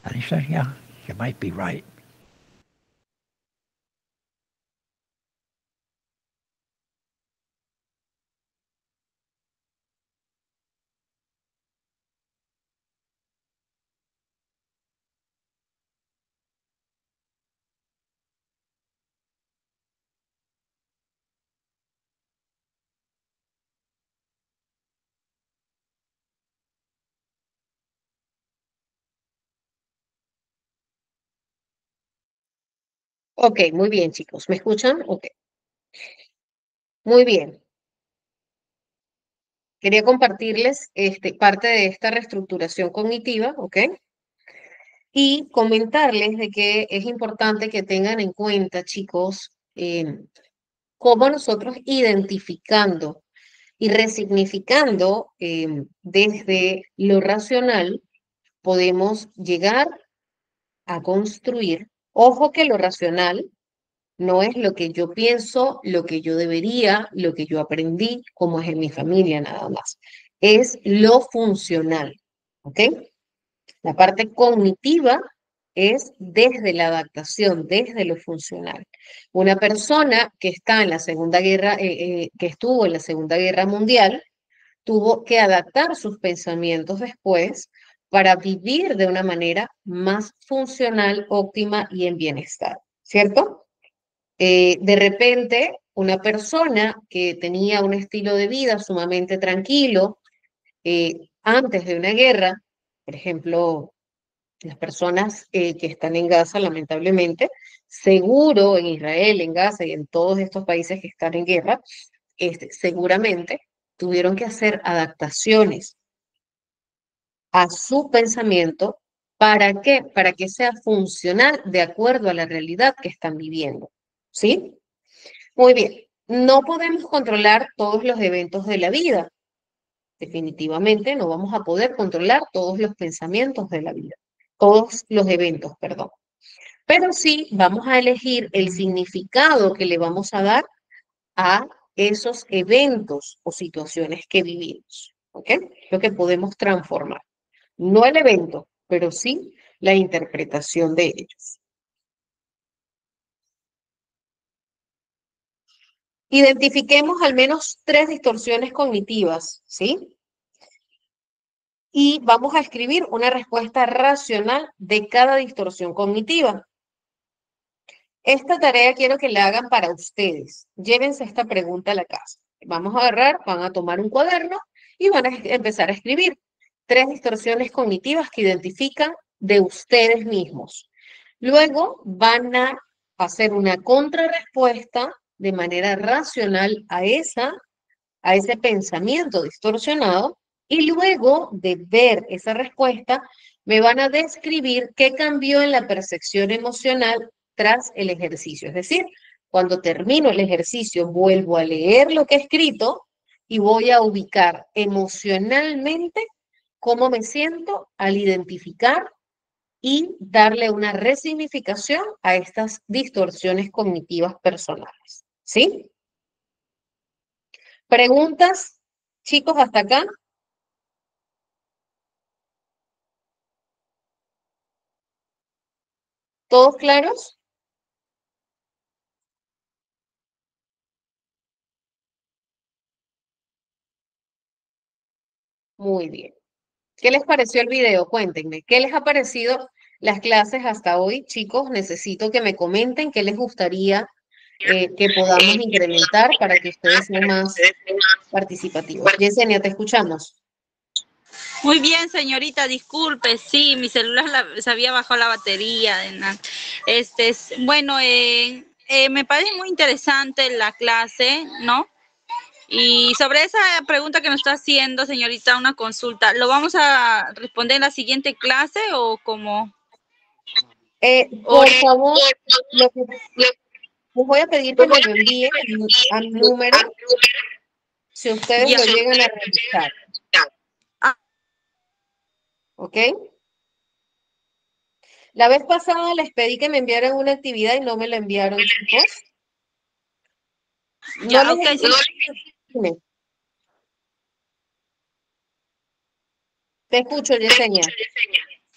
And he said, yeah, you might be right. Ok, muy bien, chicos. ¿Me escuchan? Ok. Muy bien. Quería compartirles parte de esta reestructuración cognitiva, ¿ok? Y comentarles de que es importante que tengan en cuenta, chicos, cómo nosotros identificando y resignificando desde lo racional podemos llegar a construir. Ojo que lo racional no es lo que yo pienso, lo que yo debería, lo que yo aprendí, como es en mi familia nada más. Es lo funcional, ¿ok? La parte cognitiva es desde la adaptación, desde lo funcional. Una persona que está en la Segunda Guerra, que estuvo en la Segunda Guerra Mundial, tuvo que adaptar sus pensamientos después para vivir de una manera más funcional, óptima y en bienestar, ¿cierto? De repente, una persona que tenía un estilo de vida sumamente tranquilo antes de una guerra, por ejemplo, las personas que están en Gaza, lamentablemente, seguro en Israel, en Gaza y en todos estos países que están en guerra, seguramente tuvieron que hacer adaptaciones a su pensamiento. ¿Para qué? Para que sea funcional de acuerdo a la realidad que están viviendo. ¿Sí? Muy bien. No podemos controlar todos los eventos de la vida. Definitivamente no vamos a poder controlar todos los pensamientos de la vida, todos los eventos, perdón. Pero sí vamos a elegir el significado que le vamos a dar a esos eventos o situaciones que vivimos. ¿Ok? Lo que podemos transformar. No el evento, pero sí la interpretación de ellos. Identifiquemos al menos 3 distorsiones cognitivas, ¿sí? Y vamos a escribir una respuesta racional de cada distorsión cognitiva. Esta tarea quiero que la hagan para ustedes. Llévense esta pregunta a la casa. Vamos a agarrar, van a tomar un cuaderno y van a empezar a escribir 3 distorsiones cognitivas que identifican de ustedes mismos. Luego van a hacer una contrarrespuesta de manera racional a ese pensamiento distorsionado, y luego de ver esa respuesta me van a describir qué cambió en la percepción emocional tras el ejercicio. Es decir, cuando termino el ejercicio vuelvo a leer lo que he escrito y voy a ubicar emocionalmente cómo me siento al identificar y darle una resignificación a estas distorsiones cognitivas personales. ¿Sí? ¿Preguntas, chicos, hasta acá? ¿Todos claros? Muy bien. ¿Qué les pareció el video? Cuéntenme. ¿Qué les ha parecido las clases hasta hoy, chicos? Necesito que me comenten qué les gustaría que podamos incrementar para que ustedes sean más participativos. Yesenia, te escuchamos. Muy bien, señorita, disculpe, sí, mi celular se había bajado la batería. Bueno, me parece muy interesante la clase, ¿no? Y sobre esa pregunta que nos está haciendo, señorita, una consulta, ¿lo vamos a responder en la siguiente clase o cómo? Por favor, les voy a pedir que me lo envíen a mi número si ustedes lo llegan a revisar. ¿Ok? La vez pasada les pedí que me enviaran una actividad y no me la enviaron, chicos. Ya, ok, Dime. Te escucho, Yesenia.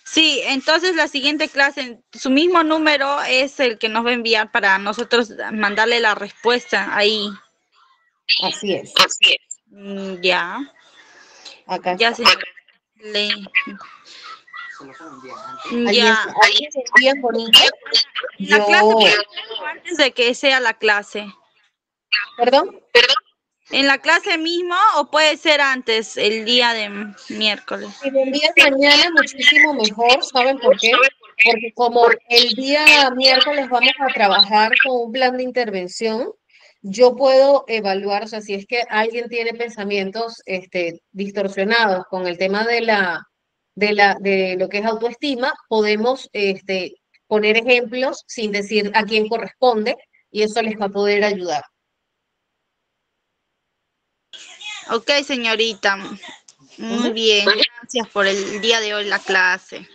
Sí, entonces la siguiente clase, su mismo número es el que nos va a enviar para nosotros mandarle la respuesta ahí. Así es. Ya. Acá Ya está. Ya. Ahí es bien bonito. La clase antes de que sea la clase. ¿Perdón? ¿En la clase mismo o puede ser antes, el día de miércoles? Si me envían mañana, muchísimo mejor. ¿Saben por qué? Porque como el día miércoles vamos a trabajar con un plan de intervención, yo puedo evaluar, o sea, si es que alguien tiene pensamientos distorsionados con el tema de lo que es autoestima, podemos poner ejemplos sin decir a quién corresponde y eso les va a poder ayudar. Ok, señorita. Muy bien. Gracias por el día de hoy la clase.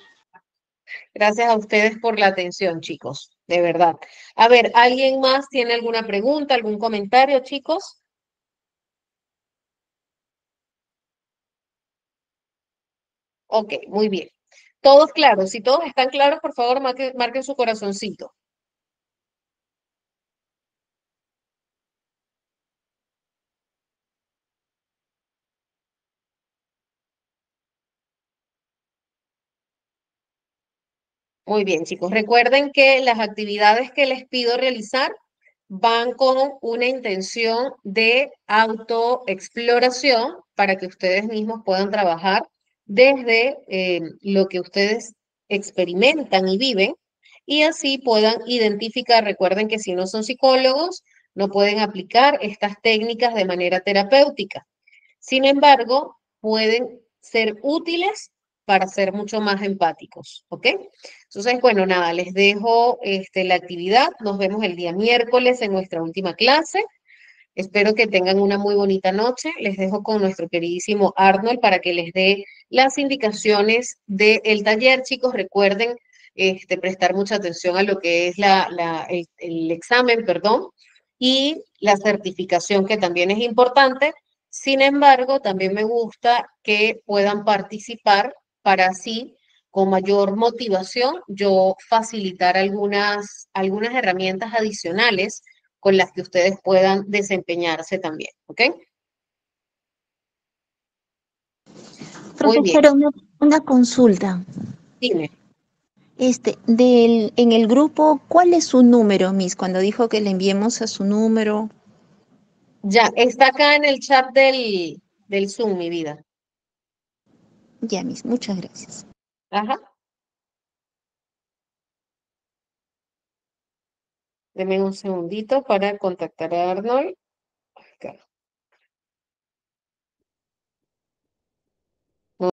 Gracias a ustedes por la atención, chicos, de verdad. A ver, ¿alguien más tiene alguna pregunta, algún comentario, chicos? Ok, muy bien. Todos claros. Si todos están claros, por favor, marquen su corazoncito. Muy bien, chicos. Recuerden que las actividades que les pido realizar van con una intención de autoexploración para que ustedes mismos puedan trabajar desde lo que ustedes experimentan y viven y así puedan identificar. Recuerden que si no son psicólogos, no pueden aplicar estas técnicas de manera terapéutica. Sin embargo, pueden ser útiles para ser mucho más empáticos, ¿ok? Entonces, bueno, nada, les dejo la actividad. Nos vemos el día miércoles en nuestra última clase. Espero que tengan una muy bonita noche. Les dejo con nuestro queridísimo Arnold para que les dé las indicaciones del taller. Chicos, recuerden prestar mucha atención a lo que es el examen, perdón, y la certificación, que también es importante. Sin embargo, también me gusta que puedan participar para así, con mayor motivación, yo facilitar algunas herramientas adicionales con las que ustedes puedan desempeñarse también, ¿ok? Muy bien, Profesora, una consulta. dime. En el grupo, ¿cuál es su número, Miss? Cuando dijo que le enviemos a su número. Ya, está acá en el chat del Zoom, mi vida. Ya, Miss, muchas gracias. Ajá. Deme un segundito para contactar a Arnold. Acá.